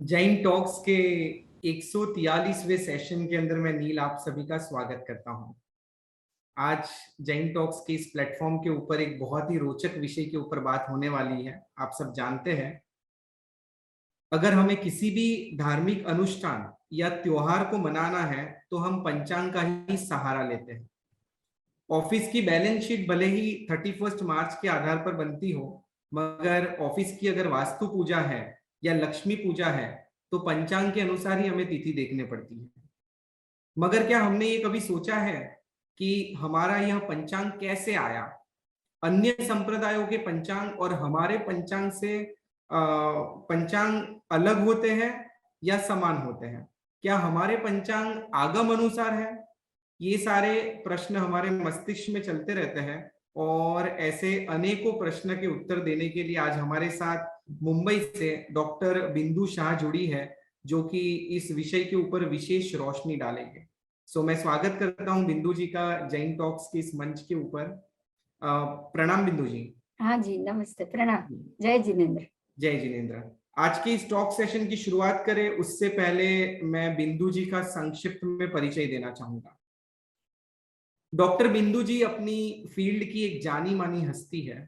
Jain talks के 143वें session के अंदर मैं नील आप सभी का स्वागत करता हूं। आज जैन टॉक्स के इस प्लेटफॉर्म के ऊपर एक बहुत ही रोचक विषय के ऊपर बात होने वाली है। आप सब जानते हैं, अगर हमें किसी भी धार्मिक अनुष्ठान या त्योहार को मनाना है तो हम पंचांग का ही सहारा लेते हैं। ऑफिस की बैलेंस शीट भले ही 31 मार्च के आधार पर बनती हो, मगर ऑफिस की अगर वास्तु पूजा है या लक्ष्मी पूजा है तो पंचांग के अनुसार ही हमें तिथि देखने पड़ती है। मगर क्या हमने ये कभी सोचा है कि हमारा यह पंचांग कैसे आया? अन्य संप्रदायों के पंचांग और हमारे पंचांग से पंचांग अलग होते हैं या समान होते हैं? क्या हमारे पंचांग आगम अनुसार है? ये सारे प्रश्न हमारे मस्तिष्क में चलते रहते हैं और ऐसे अनेकों प्रश्न के उत्तर देने के लिए आज हमारे साथ मुंबई से डॉक्टर बिंदु शाह जुड़ी है, जो कि इस विषय के ऊपर विशेष रोशनी डालेंगे। मैं स्वागत करता हूं बिंदु जी का जैन टॉक्स के इस मंच के ऊपर। प्रणाम बिंदु जी। हाँ जी, नमस्ते, प्रणाम। जय जिनेन्द्र। जय जिनेन्द्र। आज के इस टॉक सेशन की शुरुआत करें उससे पहले मैं बिंदु जी का संक्षिप्त में परिचय देना चाहूंगा। डॉक्टर बिंदु जी अपनी फील्ड की एक जानी मानी हस्ती है।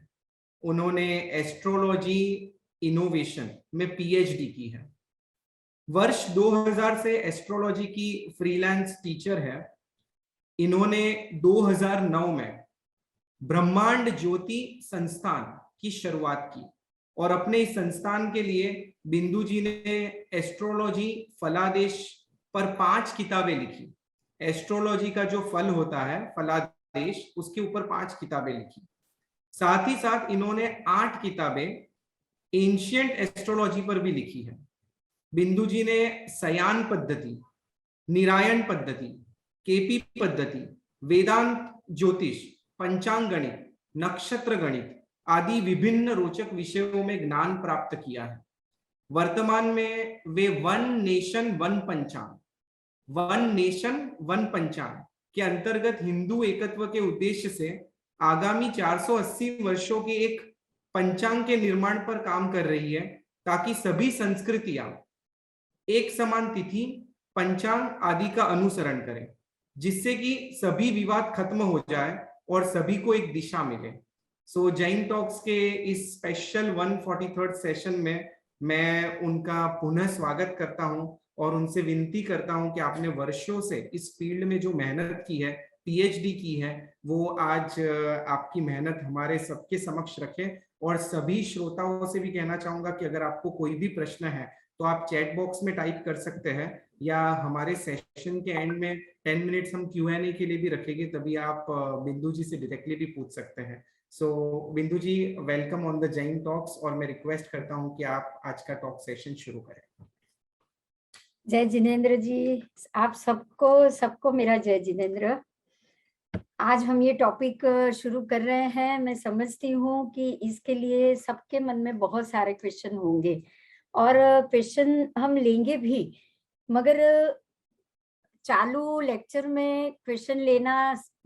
उन्होंने एस्ट्रोलॉजी इनोवेशन में पीएचडी की है। वर्ष 2000 से एस्ट्रोलॉजी की फ्रीलांस टीचर है। इन्होंने 2009 में ब्रह्मांड ज्योति संस्थान की शुरुआत की और अपने इस संस्थान के लिए बिंदु जी ने एस्ट्रोलॉजी फलादेश पर 5 किताबें लिखी। एस्ट्रोलॉजी का जो फल होता है फलादेश, उसके ऊपर 5 किताबें लिखी। साथ ही साथ इन्होंने 8 किताबें एंशिएंट एस्ट्रोलॉजी पर भी लिखी है। बिंदु जी ने सयान पद्धति, निरायण पद्धति, केपी पद्धति, वेदांत ज्योतिष, पंचांग गणित, नक्षत्र गणित आदि विभिन्न रोचक विषयों में ज्ञान प्राप्त किया है। वर्तमान में वे वन नेशन वन पंचांग के अंतर्गत हिंदू एकत्व के उद्देश्य से आगामी 480 वर्षों के एक पंचांग के निर्माण पर काम कर रही है, ताकि सभी संस्कृतियां एक समान तिथि, पंचांग आदि का अनुसरण करें, जिससे कि सभी विवाद खत्म हो जाए और सभी को एक दिशा मिले। जैन टॉक्स के इस स्पेशल 143rd सेशन में मैं उनका पुनः स्वागत करता हूं और उनसे विनती करता हूं कि आपने वर्षों से इस फील्ड में जो मेहनत की है, पीएचडी की है, वो आज आपकी मेहनत हमारे सबके समक्ष रखें। और सभी श्रोताओं से भी कहना चाहूंगा कि अगर आपको कोई भी प्रश्न है तो आप चैट बॉक्स में टाइप कर सकते हैं, या हमारे सेशन के एंड में 10 मिनट्स हम Q&A के लिए भी रखेंगे, तभी आप बिंदु जी से डायरेक्टली भी पूछ सकते हैं। Bindu ji, welcome on the Jain talks और मैं रिक्वेस्ट करता हूं कि आप आज का टॉक सेशन शुरू करें। जय जिनेन्द्र जी, आप सबको मेरा जय जिनेन्द्र। आज हम ये टॉपिक शुरू कर रहे हैं। मैं समझती हूँ कि इसके लिए सबके मन में बहुत सारे क्वेश्चन होंगे और क्वेश्चन हम लेंगे भी, मगर चालू लेक्चर में क्वेश्चन लेना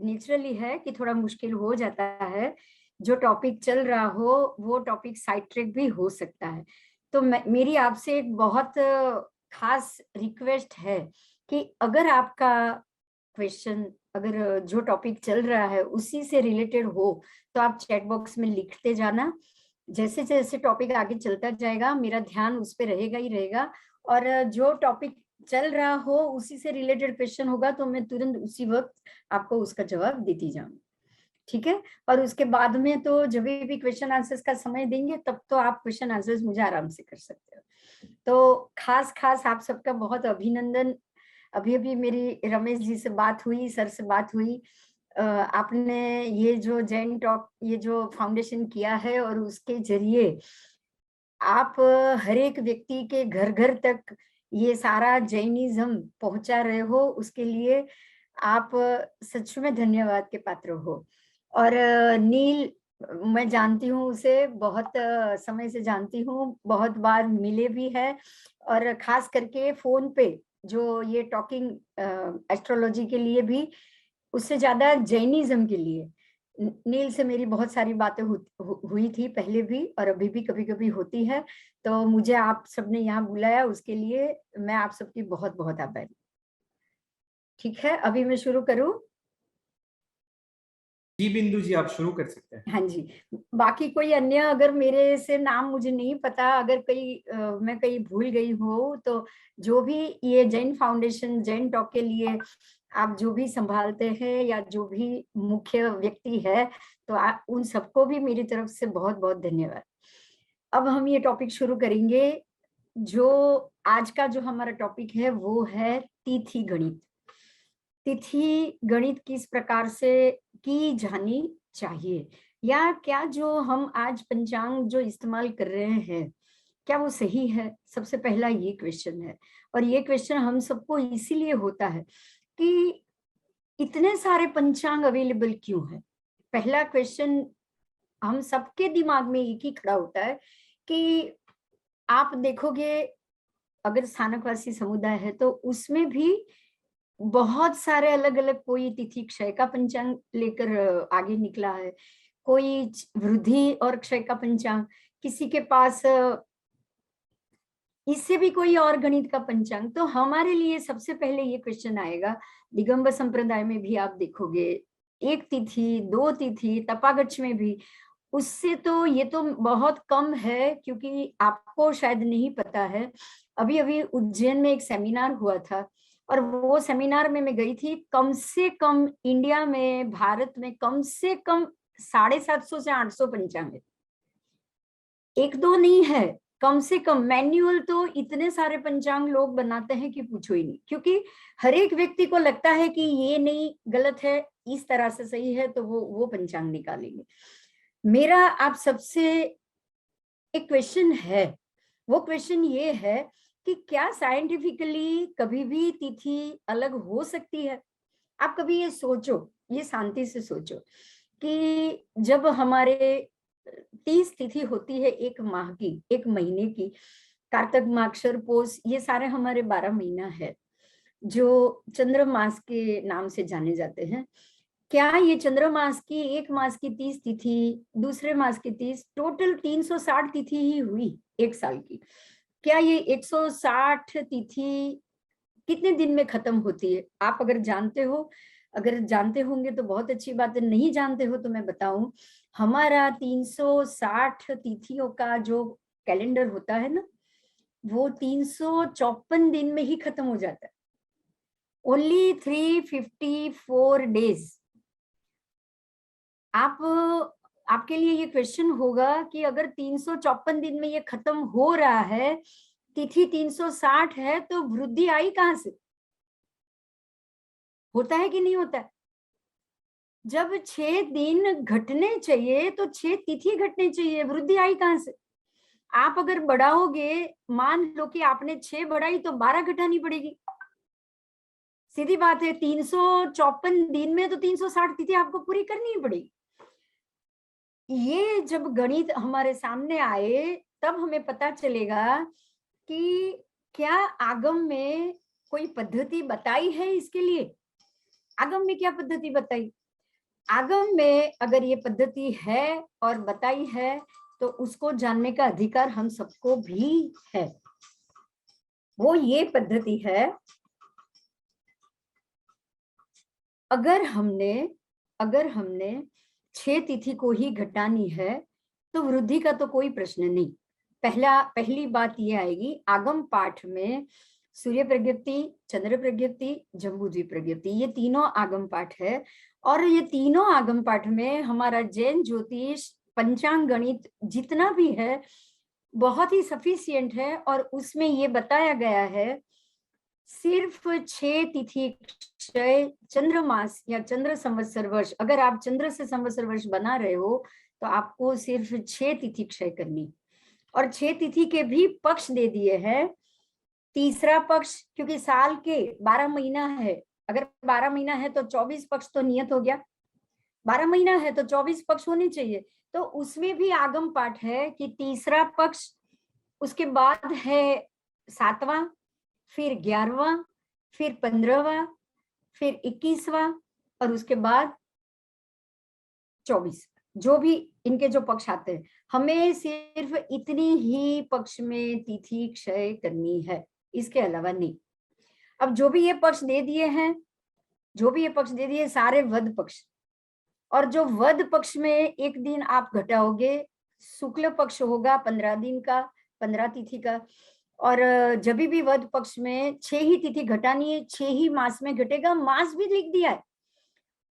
नेचुरली है कि थोड़ा मुश्किल हो जाता है। जो टॉपिक चल रहा हो वो टॉपिक साइड ट्रैक भी हो सकता है। तो मेरी आपसे एक बहुत खास रिक्वेस्ट है कि अगर आपका क्वेश्चन, अगर जो टॉपिक चल रहा है उसी से रिलेटेड हो तो आप चैट बॉक्स में लिखते जाना। जैसे जैसे टॉपिक आगे चलता जाएगा मेरा ध्यान उस पर रहेगा ही रहेगा, और जो टॉपिक चल रहा हो उसी से रिलेटेड क्वेश्चन होगा तो मैं तुरंत उसी वक्त आपको उसका जवाब देती जाऊंगी, ठीक है? और उसके बाद में तो जब भी क्वेश्चन आंसर्स का समय देंगे तब तो आप क्वेश्चन आंसर्स मुझे आराम से कर सकते हो। तो खास आप सबका बहुत अभिनंदन। अभी अभी मेरी रमेश जी से बात हुई, सर से बात हुई। आपने ये जो जैन टॉक, ये जो फाउंडेशन किया है और उसके जरिए आप हर एक व्यक्ति के घर घर तक ये सारा जैनिज्म पहुंचा रहे हो, उसके लिए आप सच में धन्यवाद के पात्र हो। और नील, मैं जानती हूँ उसे, बहुत समय से जानती हूँ, बहुत बार मिले भी है, और खास करके फोन पे जो ये टॉकिंग एस्ट्रोलॉजी के लिए भी, उससे ज्यादा जैनिज्म के लिए। नील से मेरी बहुत सारी बातें हुई थी पहले भी, और अभी भी कभी कभी होती है। तो मुझे आप सबने यहाँ बुलाया, उसके लिए मैं आप सबकी बहुत बहुत आभारी। ठीक है, अभी मैं शुरू करूँ? जी बिंदु जी, आप शुरू कर सकते हैं। हाँ जी। बाकी कोई अन्य, अगर मेरे से नाम मुझे नहीं पता, अगर मैं कहीं भूल गई हूँ, तो जो भी ये जैन फाउंडेशन, जैन टॉक के लिए आप जो भी संभालते हैं या जो भी मुख्य व्यक्ति है, तो आप उन सबको भी मेरी तरफ से बहुत बहुत धन्यवाद। अब हम ये टॉपिक शुरू करेंगे। जो आज का जो हमारा टॉपिक है वो है तिथि गणित। तिथि गणित किस प्रकार से की जानी चाहिए, या क्या जो हम आज पंचांग जो इस्तेमाल कर रहे हैं, क्या वो सही है? सबसे पहला ये क्वेश्चन है। और ये क्वेश्चन हम सबको इसीलिए होता है कि इतने सारे पंचांग अवेलेबल क्यों है। पहला क्वेश्चन हम सबके दिमाग में एक ही खड़ा होता है कि आप देखोगे, अगर स्थानकवासी समुदाय है तो उसमें भी बहुत सारे अलग अलग, कोई तिथि क्षय का पंचांग लेकर आगे निकला है, कोई वृद्धि और क्षय का पंचांग, किसी के पास इससे भी कोई और गणित का पंचांग। तो हमारे लिए सबसे पहले ये क्वेश्चन आएगा, दिगंबर संप्रदाय में भी आप देखोगे एक तिथि, दो तिथि, तपागच्छ में भी। उससे तो ये तो बहुत कम है, क्योंकि आपको शायद नहीं पता है, अभी अभी उज्जैन में एक सेमिनार हुआ था, और वो सेमिनार में मैं गई थी। कम से कम इंडिया में, भारत में कम से कम 750 से 800 पंचांग है, एक दो नहीं है, कम से कम। मैन्युअल तो इतने सारे पंचांग लोग बनाते हैं कि पूछो ही नहीं, क्योंकि हर एक व्यक्ति को लगता है कि ये नहीं, गलत है, इस तरह से सही है, तो वो पंचांग निकालेंगे। मेरा आप सबसे एक क्वेश्चन है, वो क्वेश्चन ये है कि क्या साइंटिफिकली कभी भी तिथि अलग हो सकती है? आप कभी ये सोचो, ये शांति से सोचो कि जब हमारे 30 तिथि होती है एक माह की, एक महीने की, कार्तक, माक्षर, पोष, ये सारे हमारे 12 महीना है जो चंद्र मास के नाम से जाने जाते हैं। क्या ये चंद्र मास की, एक मास की 30 तिथि, दूसरे मास की 30, टोटल 360 तिथि ही हुई एक साल की? क्या ये 160 तिथि कितने दिन में खत्म होती है? आप अगर जानते हो, अगर जानते होंगे तो बहुत अच्छी बात है, नहीं जानते हो तो मैं बताऊं, हमारा 360 तिथियों का जो कैलेंडर होता है ना, वो 354 दिन में ही खत्म हो जाता है। Only 354 days. आप, आपके लिए ये क्वेश्चन होगा कि अगर 354 दिन में ये खत्म हो रहा है, तिथि 360 है, तो वृद्धि आई कहां से? होता है कि नहीं होता है? जब 6 दिन घटने चाहिए तो 6 तिथि घटने चाहिए, वृद्धि आई कहां से? आप अगर बढ़ाओगे, मान लो कि आपने 6 बढ़ाई तो 12 घटानी पड़ेगी। सीधी बात है, 354 दिन में तो 360 तिथि आपको पूरी करनी ही पड़ेगी। ये जब गणित हमारे सामने आए, तब हमें पता चलेगा कि क्या आगम में कोई पद्धति बताई है इसके लिए? आगम में क्या पद्धति बताई? आगम में अगर ये पद्धति है और बताई है, तो उसको जानने का अधिकार हम सबको भी है। वो ये पद्धति है, अगर हमने 6 तिथि को ही घटानी है, तो वृद्धि का तो कोई प्रश्न नहीं। पहली बात ये आएगी, आगम पाठ में सूर्य प्रज्ञप्ति, चंद्र प्रज्ञप्ति, जम्बूद्वीप प्रज्ञप्ति, ये तीनों आगम पाठ है। और ये तीनों आगम पाठ में हमारा जैन ज्योतिष, पंचांग गणित जितना भी है, बहुत ही सफिशिएंट है। और उसमें ये बताया गया है, सिर्फ 6 तिथि क्षय चंद्र मास या चंद्र संवत्सर वर्ष, अगर आप चंद्र से संवत्सर वर्ष बना रहे हो, तो आपको सिर्फ 6 तिथि क्षय करनी। और 6 तिथि के भी पक्ष दे दिए हैं। तीसरा पक्ष, क्योंकि साल के 12 महीना है, अगर 12 महीना है तो 24 पक्ष तो नियत हो गया, 12 महीना है तो 24 पक्ष होने चाहिए। तो उसमें भी आगम पाठ है कि तीसरा पक्ष, उसके बाद है 7वां, फिर 11वां, फिर 15वां, फिर 21वां, और उसके बाद 24, जो भी इनके जो पक्ष आते हैं, हमें सिर्फ इतनी ही पक्ष में तिथि क्षय करनी है, इसके अलावा नहीं। अब जो भी ये पक्ष दे दिए हैं, जो भी ये पक्ष दे दिए सारे वध पक्ष, और जो वध पक्ष में एक दिन आप घटाओगे, शुक्ल पक्ष होगा 15 दिन का, 15 तिथि का, और जब भी वध पक्ष में 6 ही तिथि घटानी है, 6 ही मास में घटेगा, मास भी लिख दिया है।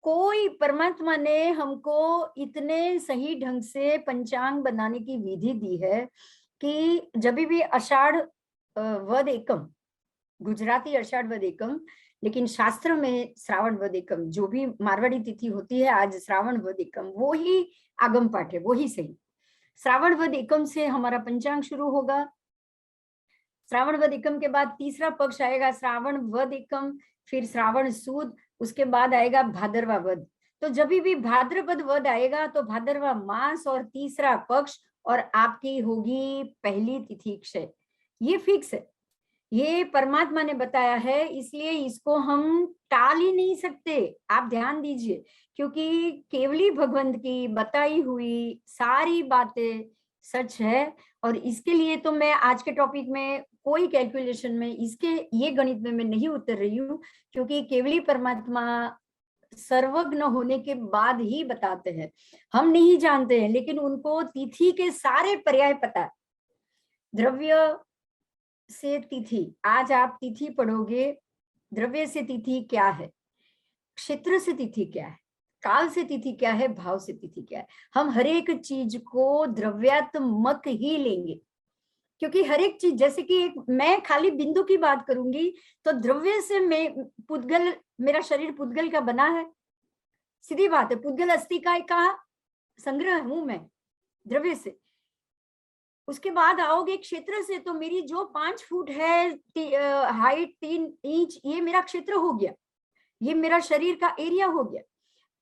कोई परमात्मा ने हमको इतने सही ढंग से पंचांग बनाने की विधि दी है कि जब भी आषाढ़ वद एकम, गुजराती आषाढ़ वद एकम, लेकिन शास्त्र में श्रावण वद एकम, जो भी मारवाड़ी तिथि होती है आज श्रावण वद एकम, वो ही आगम पाठ है, वो ही सही। श्रावण वद एकम से हमारा पंचांग शुरू होगा। श्रावण वद एकम के बाद तीसरा पक्ष आएगा श्रावण वद एकम, फिर श्रावण सुद, उसके बाद आएगा भादरवा वद। तो जब भी भाद्रपद वद आएगा तो भादरवा मास और तीसरा पक्ष, और आपकी होगी पहली तिथि क्षय। ये फिक्स है, ये परमात्मा ने बताया है, इसलिए इसको हम टाल ही नहीं सकते। आप ध्यान दीजिए, क्योंकि केवली भगवंत की बताई हुई सारी बातें सच है। और इसके लिए तो मैं आज के टॉपिक में कोई कैलकुलेशन में इसके ये गणित में मैं नहीं उतर रही हूँ, क्योंकि केवली परमात्मा सर्वज्ञ होने के बाद ही बताते हैं। हम नहीं जानते हैं, लेकिन उनको तिथि के सारे पर्याय पता है। द्रव्य से तिथि, आज आप तिथि पढ़ोगे, द्रव्य से तिथि क्या है, क्षेत्र से तिथि क्या है, काल से तिथि क्या है, भाव से तिथि क्या है। हम हर एक चीज को द्रव्यात्मक ही लेंगे, क्योंकि हर एक चीज, जैसे कि मैं खाली बिंदु की बात करूंगी तो द्रव्य से मैं पुद्गल, मेरा शरीर पुद्गल का बना है, सीधी बात है, पुद्गल अस्थि का संग्रह हूं मैं द्रव्य से। उसके बाद आओगे क्षेत्र से, तो मेरी जो 5 फुट है हाइट 3 इंच, ये मेरा क्षेत्र हो गया, ये मेरा शरीर का एरिया हो गया।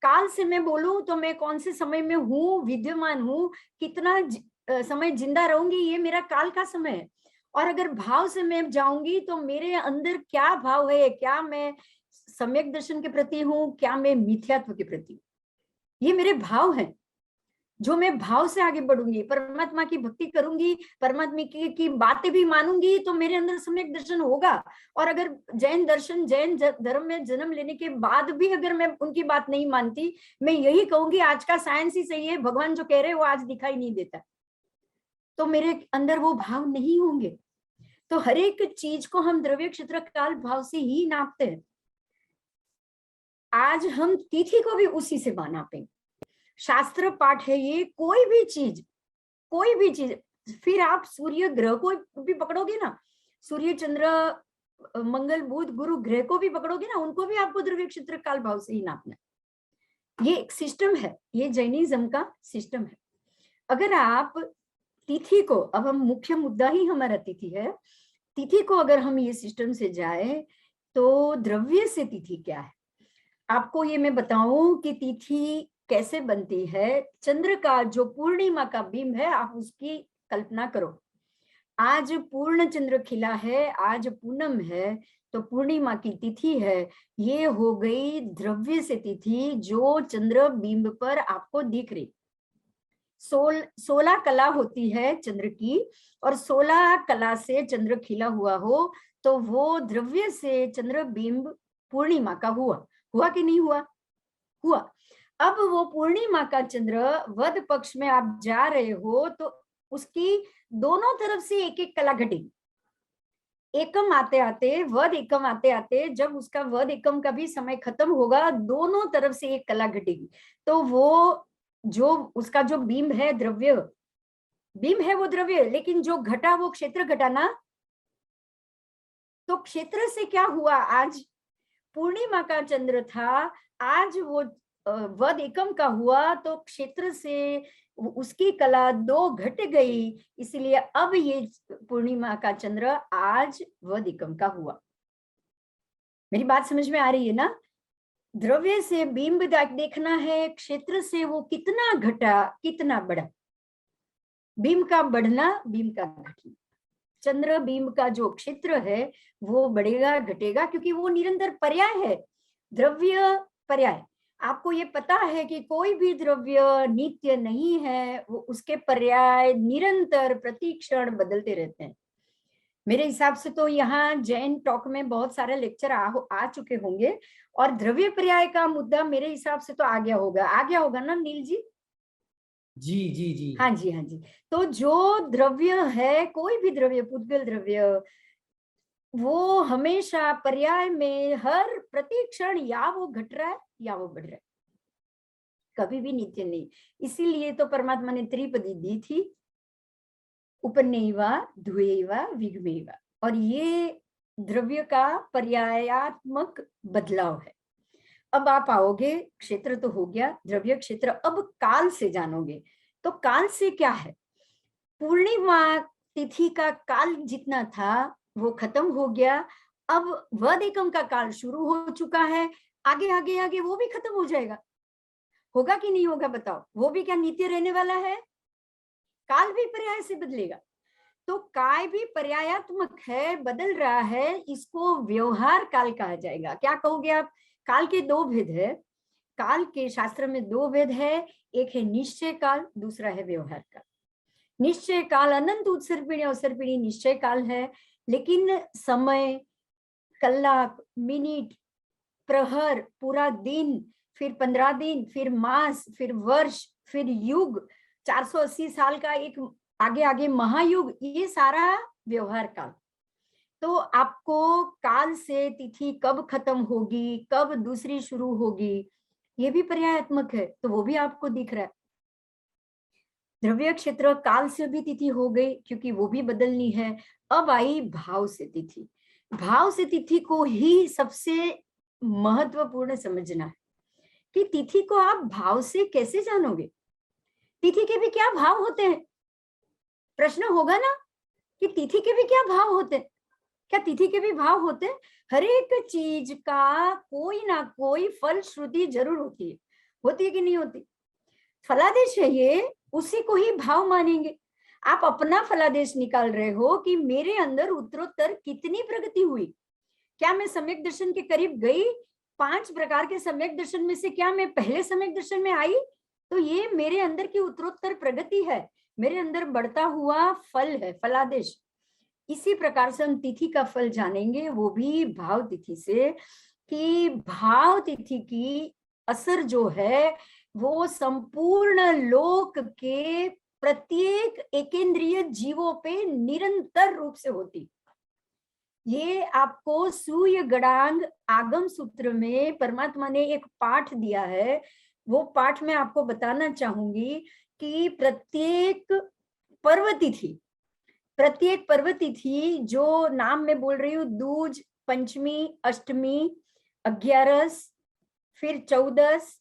काल से मैं बोलूं तो मैं कौन से समय में हूँ, विद्यमान हूँ, कितना समय जिंदा रहूंगी, ये मेरा काल का समय है। और अगर भाव से मैं जाऊंगी तो मेरे अंदर क्या भाव है, क्या मैं सम्यक दर्शन के प्रति हूँ, क्या मैं मिथ्यात्व के प्रति, ये मेरे भाव हैं। जो मैं भाव से आगे बढ़ूंगी, परमात्मा की भक्ति करूंगी, परमात्मा की बातें भी मानूंगी, तो मेरे अंदर सम्यक दर्शन होगा। और अगर जैन दर्शन, जैन धर्म में जन्म लेने के बाद भी अगर मैं उनकी बात नहीं मानती, मैं यही कहूंगी आज का साइंस ही सही है, भगवान जो कह रहे हैं वो आज दिखाई नहीं देता, तो मेरे अंदर वो भाव नहीं होंगे। तो हर एक चीज को हम द्रव्य क्षेत्र काल भाव से ही नापते हैं। आज हम तिथि को भी उसी से नापेंगे। शास्त्र पाठ है ये, कोई भी चीज, कोई भी चीज, फिर आप सूर्य ग्रह को भी पकड़ोगे ना, सूर्य चंद्र मंगल बुध गुरु ग्रह को भी पकड़ोगे ना, उनको भी आपको द्रव्य क्षेत्र काल भाव से ही नापना है। ये एक सिस्टम है, ये जैनिज्म का सिस्टम है। अगर आप तिथि को, अब हम मुख्य मुद्दा ही हमारा तिथि है, तिथि को अगर हम ये सिस्टम से जाए तो द्रव्य से तिथि क्या है, आपको ये मैं बताऊं कि तिथि कैसे बनती है। चंद्र का जो पूर्णिमा का बिंब है, आप उसकी कल्पना करो। आज पूर्ण चंद्र खिला है, आज पूनम है, तो पूर्णिमा की तिथि है, ये हो गई द्रव्य से तिथि, जो चंद्र बिंब पर आपको दिख रही। 16 कला होती है चंद्र की, और 16 कला से चंद्र खिला हुआ हो तो वो द्रव्य से चंद्र बिंब पूर्णिमा का हुआ कि नहीं हुआ? हुआ। अब वो पूर्णिमा का चंद्र वध पक्ष में आप जा रहे हो तो उसकी दोनों तरफ से एक एक कला घटेगी। एकम आते आते, वध एकम आते आते, जब उसका वध एकम का भी समय खत्म होगा, दोनों तरफ से एक कला घटेगी। तो वो जो उसका जो बिंब है, द्रव्य बिंब है वो द्रव्य, लेकिन जो घटा वो क्षेत्र घटा ना। तो क्षेत्र से क्या हुआ, आज पूर्णिमा का चंद्र था, आज वो वध एकम का हुआ, तो क्षेत्र से उसकी कला 2 घट गई, इसलिए अब ये पूर्णिमा का चंद्र आज वध एकम का हुआ। मेरी बात समझ में आ रही है ना? द्रव्य से बिंब देखना है, क्षेत्र से वो कितना घटा कितना बढ़ा, बिंब का बढ़ना, बिंब का घटना। चंद्र बिंब का जो क्षेत्र है वो बढ़ेगा घटेगा, क्योंकि वो निरंतर पर्याय है, द्रव्य पर्याय। आपको ये पता है कि कोई भी द्रव्य नित्य नहीं है, वो उसके पर्याय निरंतर प्रतिक्षण बदलते रहते हैं। मेरे हिसाब से तो यहाँ जैन टॉक में बहुत सारे लेक्चर आ चुके होंगे, और द्रव्य पर्याय का मुद्दा मेरे हिसाब से तो आ गया होगा ना नील जी? जी जी जी। हाँ जी, हाँ जी। तो जो द्रव्य है, कोई भी द्रव्य, पुद्गल द्रव्य, वो हमेशा पर्याय में हर प्रतिक्षण या वो घट रहा है या वो बढ़ रहा है, कभी भी नित्य नहीं। इसीलिए तो परमात्मा ने त्रिपदी दी थी, उपनयवा द्वैवा विगमेवा, और ये द्रव्य का पर्यायात्मक बदलाव है। अब आप आओगे, क्षेत्र तो हो गया, द्रव्य क्षेत्र, अब काल से जानोगे। तो काल से क्या है? पूर्णिमा तिथि का काल जितना था वो खत्म हो गया, अब वद एकम का काल शुरू हो चुका है, आगे आगे आगे वो भी खत्म हो जाएगा। होगा कि नहीं होगा बताओ? वो भी क्या नित्य रहने वाला है? काल भी पर्याय से बदलेगा। तो काय भी पर्यायात्मक है, बदल रहा है, इसको व्यवहार काल कहा जाएगा। क्या कहोगे आप? काल के दो भेद है, काल के शास्त्र में दो भेद है, एक है निश्चय काल, दूसरा है व्यवहार काल। निश्चय काल अनंत उत्सर पीढ़ी अवसर पीढ़ी निश्चय काल है, लेकिन समय, कलाक, मिनट, प्रहर, पूरा दिन, फिर 15 दिन, फिर मास, फिर वर्ष, फिर युग, 480 साल का एक आगे आगे महायुग, ये सारा व्यवहार काल। तो आपको काल से तिथि कब खत्म होगी, कब दूसरी शुरू होगी, ये भी पर्यायात्मक है, तो वो भी आपको दिख रहा है। द्रव्य क्षेत्र काल से भी तिथि हो गई, क्योंकि वो भी बदलनी है। अब आई भाव से तिथि। भाव से तिथि को ही सबसे महत्वपूर्ण समझना है कि तिथि को आप भाव से कैसे जानोगे। तिथि के भी क्या भाव होते हैं? प्रश्न होगा ना कि तिथि के भी क्या भाव होते हैं? क्या तिथि के भी भाव होते हैं? हर एक चीज का कोई ना कोई फल श्रुति जरूर होती है कि नहीं होती? फलादेश है ये, उसी को ही भाव मानेंगे। आप अपना फलादेश निकाल रहे हो कि मेरे अंदर उत्तरोत्तर कितनी प्रगति हुई, क्या मैं सम्यक दर्शन के करीब गई? 5 प्रकार के सम्यक दर्शन में से क्या मैं पहले सम्यक दर्शन में आई? तो ये मेरे अंदर की उत्तरोत्तर प्रगति है, मेरे अंदर बढ़ता हुआ फल है, फलादेश। इसी प्रकार से हम तिथि का फल जानेंगे, वो भी भाव तिथि से, कि भाव तिथि की असर जो है वो संपूर्ण लोक के प्रत्येक एकेंद्रिय जीवों पे निरंतर रूप से होती। ये आपको सूर्य गणांग आगम सूत्र में परमात्मा ने एक पाठ दिया है, वो पाठ में आपको बताना चाहूंगी कि प्रत्येक पर्व तिथि जो नाम में बोल रही हूँ, दूज, पंचमी, अष्टमी, 11, फिर 14,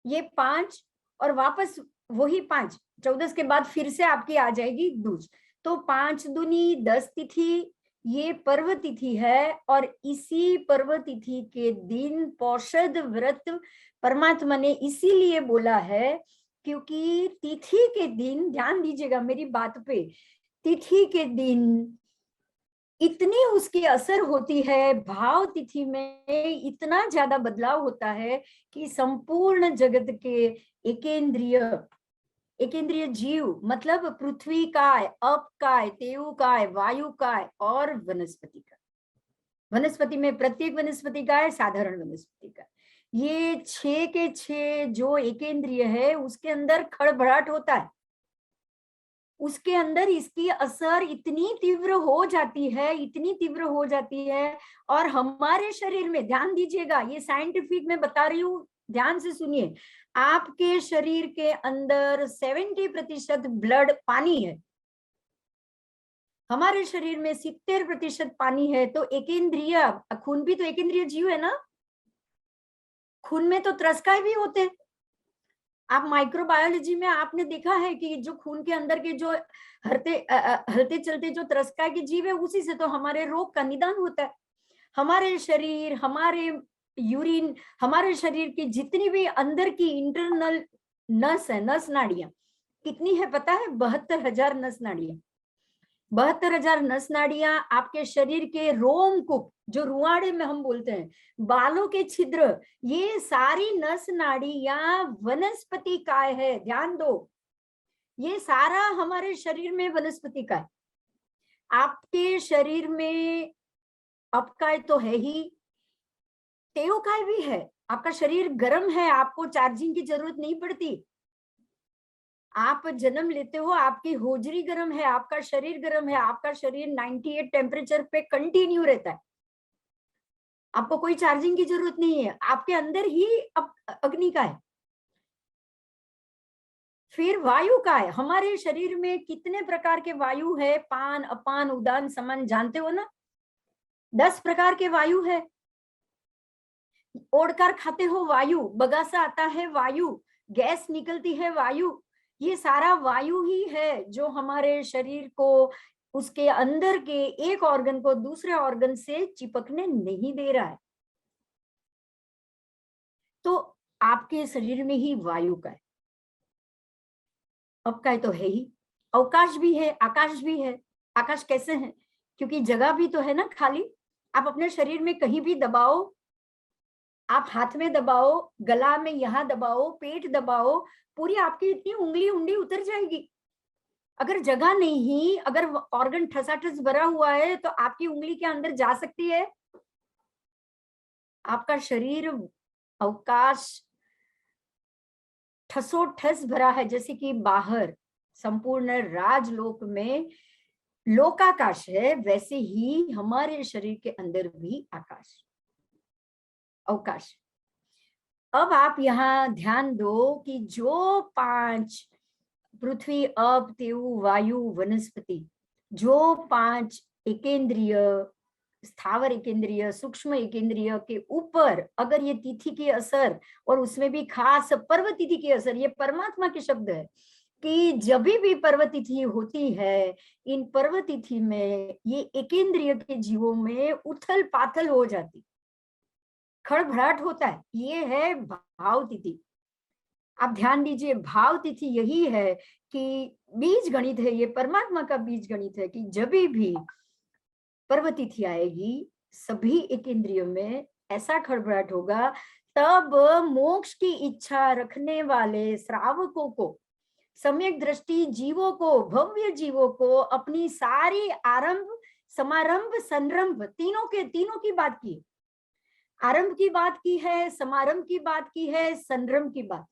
ये 5, और वापस वही 5, 14 के बाद फिर से आपकी आ जाएगी दूज। तो 5 दूनी 10 तिथि, ये पर्व तिथि है। और इसी पर्व तिथि के दिन पौषध व्रत परमात्मा ने इसीलिए बोला है, क्योंकि तिथि के दिन, ध्यान दीजिएगा मेरी बात पे, तिथि के दिन इतनी उसकी असर होती है, भाव तिथि में इतना ज्यादा बदलाव होता है कि संपूर्ण जगत के एकेंद्रिय जीव, मतलब पृथ्वी काय, अप काय, तेयु काय, वायु काय और वनस्पति का, वनस्पति में प्रत्येक वनस्पति का है, साधारण वनस्पति का, ये 6 के 6 जो एकेंद्रिय है उसके अंदर खड़बड़ाहट होता है, उसके अंदर इसकी असर इतनी तीव्र हो जाती है, इतनी तीव्र हो जाती है। और हमारे शरीर में, ध्यान दीजिएगा, ये साइंटिफिक में बता रही हूँ, ध्यान से सुनिए, आपके शरीर के अंदर 70% ब्लड पानी है, हमारे शरीर में 70% पानी है। तो एकेंद्रिय, खून भी तो एकेंद्रिय जीव है ना, खून में तो त्रस्काय भी होते हैं। आप माइक्रोबायोलॉजी में आपने देखा है कि जो खून के अंदर के जो हलते चलते जो त्रस्काय के जीव है, उसी से तो हमारे रोग का निदान होता है। हमारे शरीर, हमारे यूरिन, हमारे शरीर की जितनी भी अंदर की इंटरनल नस है, नस नाड़ियां कितनी है पता है? 72,000 नस नाड़ियां। 72,000 नस नाड़ियां आपके शरीर के रोमकूप, जो रुआड़े में हम बोलते हैं, बालों के छिद्र, ये सारी नस नाड़ियां वनस्पति काय है। ध्यान दो, ये सारा हमारे शरीर में वनस्पति काय। आपके शरीर में अपकाय तो है ही, तेयोकाय भी है। आपका शरीर गर्म है, आपको चार्जिंग की जरूरत नहीं पड़ती। आप जन्म लेते हो, आपकी होजरी गर्म है, आपका शरीर गर्म है, आपका शरीर 98 टेम्परेचर पे कंटिन्यू रहता है, आपको कोई चार्जिंग की जरूरत नहीं है, आपके अंदर ही अग्नि का है। फिर वायु का है। हमारे शरीर में कितने प्रकार के वायु है? पान, अपान, उदान, समान, जानते हो ना? 10 प्रकार के वायु है। ओढ़कर खाते हो वायु, बगासा आता है वायु, गैस निकलती है वायु, ये सारा वायु ही है जो हमारे शरीर को, उसके अंदर के एक ऑर्गन को दूसरे ऑर्गन से चिपकने नहीं दे रहा है। तो आपके शरीर में ही वायु का है, अपकाय तो है ही, अवकाश भी है, आकाश भी है। आकाश कैसे है? क्योंकि जगह भी तो है ना खाली। आप अपने शरीर में कहीं भी दबाओ, आप हाथ में दबाओ, गला में यहाँ दबाओ, पेट दबाओ, पूरी आपकी इतनी उंगली उंडी उतर जाएगी। अगर जगह नहीं, अगर ऑर्गन ठसाठस भरा हुआ है तो आपकी उंगली के अंदर जा सकती है? आपका शरीर अवकाश ठसोठस भरा है, जैसे कि बाहर संपूर्ण राजलोक में लोकाकाश है, वैसे ही हमारे शरीर के अंदर भी आकाश, अवकाश। अब आप यहाँ ध्यान दो कि जो 5 पृथ्वी, अप, तेयु, वायु, वनस्पति, जो 5 एकेंद्रिय, स्थावर एकेंद्रिय, सूक्ष्म एकेंद्रिय के ऊपर अगर ये तिथि की असर, और उसमें भी खास पर्व तिथि की असर, ये परमात्मा के शब्द है कि जब भी पर्व तिथि होती है, इन पर्व तिथि में ये एकेंद्रिय के जीवों में उथल पाथल हो जाती, खड़भड़ाहट होता है। ये है भाव तिथि। आप ध्यान दीजिए, भाव तिथि यही है कि बीज गणित है, ये परमात्मा का बीज गणित है कि जब भी पर्व तिथि आएगी, सभी एक इंद्रियों में ऐसा खड़बड़ाहट होगा, तब मोक्ष की इच्छा रखने वाले श्रावकों को, सम्यक दृष्टि जीवों को, भव्य जीवों को अपनी सारी आरंभ, समारंभ, संरंभ, तीनों की बात की, आरंभ की बात की है, समारंभ की बात की है, संरंभ की बात,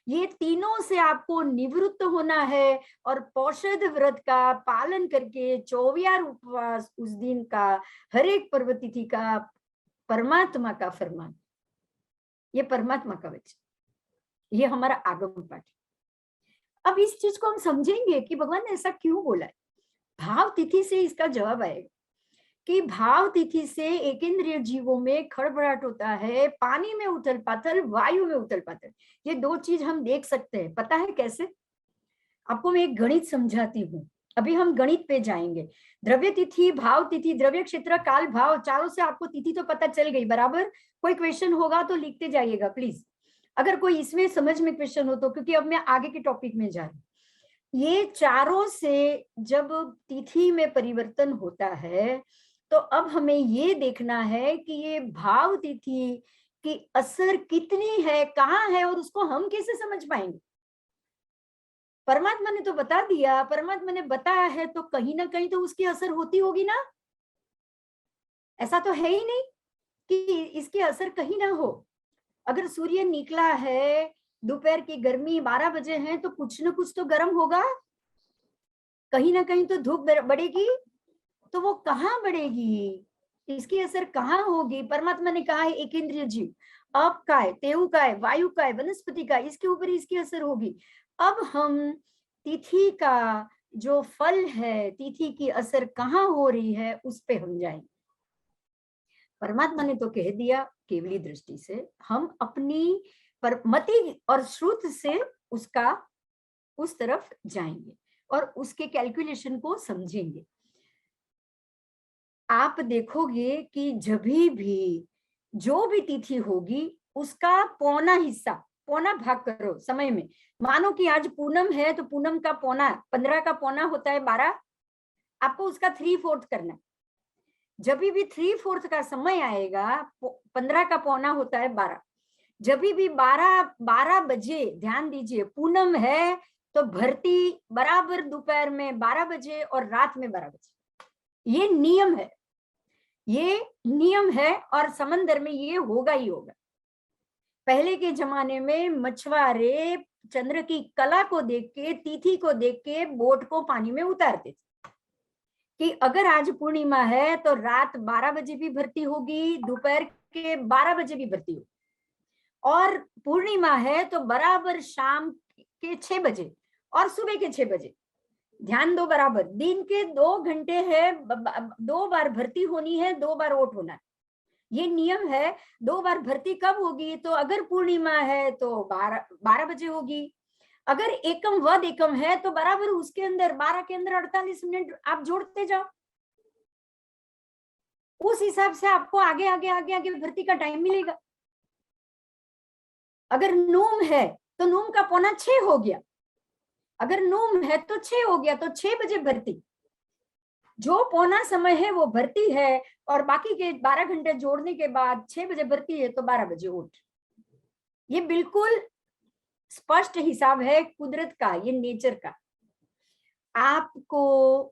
ये तीनों से आपको निवृत्त होना है और पौषध व्रत का पालन करके 24 उपवास उस दिन का, हर एक पर्व तिथि का परमात्मा का फरमान, ये परमात्मा का वचन, ये हमारा आगम पाठ। अब इस चीज को हम समझेंगे कि भगवान ने ऐसा क्यों बोला है। भाव तिथि से इसका जवाब आएगा कि भाव तिथि से एकेंद्रिय जीवों में खड़बड़ाहट होता है, पानी में उथल पाथल, वायु में उथल पाथल। ये 2 चीज हम देख सकते हैं। पता है कैसे? आपको मैं एक गणित समझाती हूँ। अभी हम गणित पे जाएंगे। द्रव्य तिथि, भाव तिथि, द्रव्य क्षेत्र, काल, भाव, चारों से आपको तिथि तो पता चल गई बराबर। कोई क्वेश्चन होगा तो लिखते जाइएगा प्लीज, अगर कोई इसमें समझ में क्वेश्चन हो तो, क्योंकि अब मैं आगे के टॉपिक में जा रही। ये चारों से जब तिथि में परिवर्तन होता है, तो अब हमें ये देखना है कि ये भाव तिथि की असर कितनी है, कहाँ है, और उसको हम कैसे समझ पाएंगे। परमात्मा ने तो बता दिया, परमात्मा ने बताया है, तो कहीं ना कहीं तो उसकी असर होती होगी ना। ऐसा तो है ही नहीं कि इसकी असर कहीं ना हो। अगर सूर्य निकला है, दोपहर की गर्मी 12 बजे है, तो कुछ ना कुछ तो गर्म होगा, कहीं ना कहीं तो धूप बढ़ेगी। तो वो कहाँ बढ़ेगी, इसकी असर कहाँ होगी? परमात्मा ने कहा है एकेंद्रिय जीव, अप का है, तेऊ का है, वायु का है, वनस्पति का, इसके ऊपर इसकी असर होगी। अब हम तिथि का जो फल है, तिथि की असर कहाँ हो रही है, उस पे हम जाएंगे। परमात्मा ने तो कह दिया केवली दृष्टि से, हम अपनी मति और श्रुत से उसका उस तरफ जाएंगे और उसके कैलकुलेशन को समझेंगे। आप देखोगे कि जब भी जो भी तिथि होगी, उसका पौना हिस्सा, पौना भाग करो समय में। मानो कि आज पूनम है तो पूनम का पौना, 15 का पौना होता है 12, आपको उसका 3/4 करना है। जब भी 3/4 का समय आएगा, 15 का पौना होता है 12, जब भी 12 बजे, ध्यान दीजिए पूनम है तो भरती बराबर दोपहर में 12 बजे और रात में 12 बजे। ये नियम है, ये नियम है और समंदर में ये होगा ही होगा। पहले के जमाने में मछुआरे चंद्र की कला को देख के, तिथि को देख के बोट को पानी में उतारते थे कि अगर आज पूर्णिमा है तो रात 12 बजे भी भरती होगी, दोपहर के 12 बजे भी भरती होगी, और पूर्णिमा है तो बराबर शाम के 6 बजे और सुबह के 6 बजे। ध्यान दो, बराबर दिन के 2 घंटे है, 2 बार भर्ती होनी है, 2 बार ओट होना है। ये नियम है। 2 बार भर्ती कब होगी? तो अगर पूर्णिमा है तो 12 बजे होगी, अगर एकम वद एकम है तो बराबर उसके अंदर 12 के अंदर 48 मिनट आप जोड़ते जाओ। उस हिसाब से आपको आगे आगे आगे आगे भर्ती का टाइम मिलेगा। अगर नूम है तो नूम का पौना 6 हो गया, अगर नूम है तो 6 हो गया, तो 6 बजे भर्ती। जो पौना समय है वो भर्ती है, और बाकी के 12 घंटे जोड़ने के बाद 6 बजे भर्ती है तो 12 बजे उठ। ये बिल्कुल स्पष्ट हिसाब है कुदरत का, ये नेचर का। आपको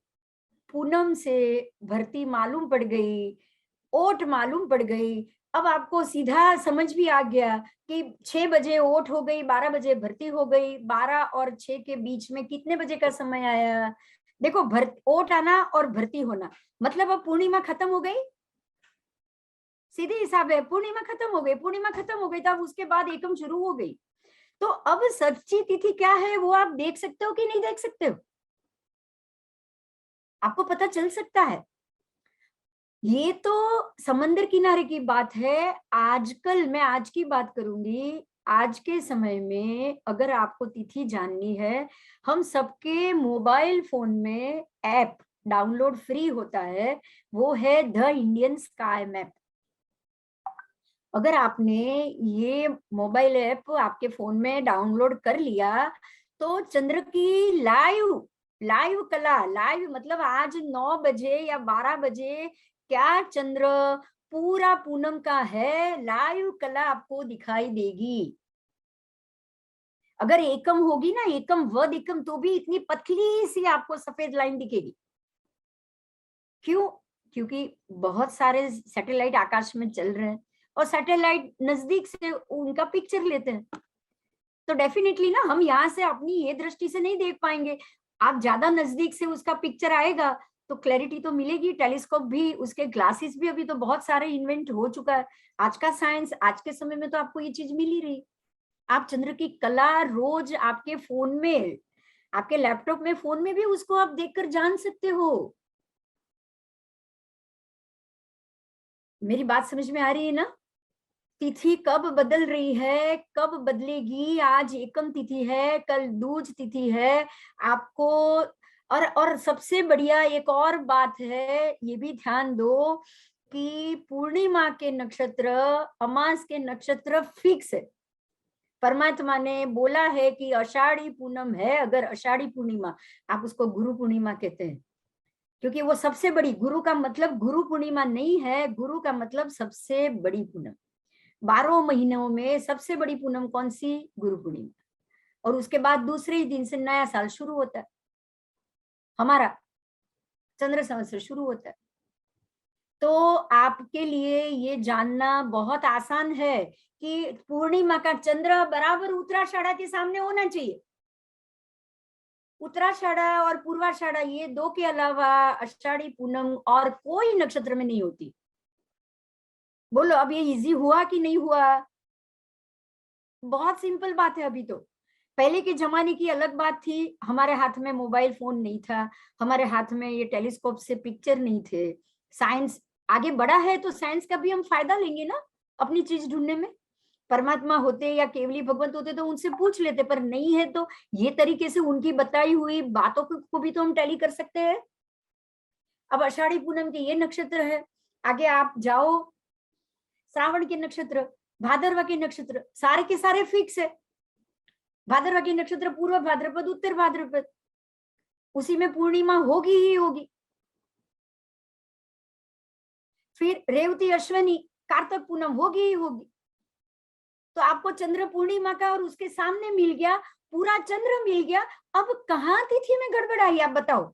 पूनम से भर्ती मालूम पड़ गई, ओट मालूम पड़ गई, अब आपको सीधा समझ भी आ गया कि 6 बजे ओट हो गई, 12 बजे भर्ती हो गई। 12 और 6 के बीच में कितने बजे का समय आया? देखो, ओट आना और भर्ती होना मतलब अब पूर्णिमा खत्म हो गई, सीधी हिसाब है। पूर्णिमा खत्म हो गई, पूर्णिमा खत्म हो गई, तब उसके बाद एकम शुरू हो गई। तो अब सच्ची तिथि क्या है वो आप देख सकते हो कि नहीं देख सकते हो? आपको पता चल सकता है। ये तो समंदर किनारे की बात है। आजकल मैं आज की बात करूंगी। आज के समय में अगर आपको तिथि जाननी है, हम सबके मोबाइल फोन में ऐप डाउनलोड फ्री होता है, वो है द इंडियन स्काई मैप। अगर आपने ये मोबाइल ऐप आपके फोन में डाउनलोड कर लिया तो चंद्र की लाइव कला, लाइव मतलब आज 9 बजे या 12 बजे क्या चंद्र पूरा पूनम का है, लाइव कला आपको दिखाई देगी। अगर एकम होगी ना, एकम वद एकम, तो भी इतनी पतली सी आपको सफेद लाइन दिखेगी। क्यों? क्योंकि बहुत सारे सैटेलाइट आकाश में चल रहे हैं और सैटेलाइट नजदीक से उनका पिक्चर लेते हैं, तो डेफिनेटली ना हम यहाँ से अपनी ये दृष्टि से नहीं देख पाएंगे। आप ज्यादा नजदीक से उसका पिक्चर आएगा तो क्लैरिटी तो मिलेगी। टेलीस्कोप भी, उसके ग्लासेस भी अभी तो बहुत सारे इन्वेंट हो चुका है। आज का साइंस, आज के समय में तो आपको ये चीज मिल ही रही। आप चंद्र की कला रोज आपके फोन में, आपके लैपटॉप में, फोन में भी उसको आप देखकर जान सकते हो। मेरी बात समझ में आ रही है ना? तिथि कब बदल रही है, कब बदलेगी? आज एकम तिथि है, कल दूज तिथि है। आपको और सबसे बढ़िया एक और बात है, ये भी ध्यान दो कि पूर्णिमा के नक्षत्र, अमास के नक्षत्र फिक्स है। परमात्मा ने बोला है कि आषाढ़ी पूनम है, अगर आषाढ़ी पूर्णिमा, आप उसको गुरु पूर्णिमा कहते हैं, क्योंकि वो सबसे बड़ी, गुरु का मतलब गुरु पूर्णिमा नहीं है, गुरु का मतलब सबसे बड़ी पूनम। 12 महीनों में सबसे बड़ी पूनम कौन सी? गुरु पूर्णिमा। और उसके बाद दूसरे ही दिन से नया साल शुरू होता है, हमारा चंद्र संवत्सर शुरू होता है। तो आपके लिए ये जानना बहुत आसान है कि पूर्णिमा का चंद्र बराबर उत्तराषाढ़ा के सामने होना चाहिए। उत्तराषाढ़ा और पूर्वाषाढ़ा, ये दो के अलावा आषाढ़ी पूनम और कोई नक्षत्र में नहीं होती। बोलो अब ये इजी हुआ कि नहीं हुआ? बहुत सिंपल बात है। अभी तो पहले के जमाने की अलग बात थी, हमारे हाथ में मोबाइल फोन नहीं था, हमारे हाथ में ये टेलीस्कोप से पिक्चर नहीं थे। साइंस आगे बढ़ा है तो साइंस का भी हम फायदा लेंगे ना अपनी चीज ढूंढने में। परमात्मा होते या केवली भगवंत होते तो उनसे पूछ लेते, पर नहीं है तो ये तरीके से उनकी बताई हुई बातों को भी तो हम टैली कर सकते हैं। अब आषाढ़ी पूनम के ये नक्षत्र है, आगे आप जाओ श्रावण के नक्षत्र, भादरवा के नक्षत्र, सारे के सारे फिक्स है। भादरवा के नक्षत्र पूर्व भाद्रपद, उत्तर भाद्रपद, उसी में पूर्णिमा होगी ही होगी। फिर रेवती अश्विनी, कार्तिक पूनम होगी ही होगी। तो आपको चंद्र पूर्णिमा का और उसके सामने मिल गया, पूरा चंद्र मिल गया। अब कहाँ तिथि में गड़बड़ आई, आप बताओ।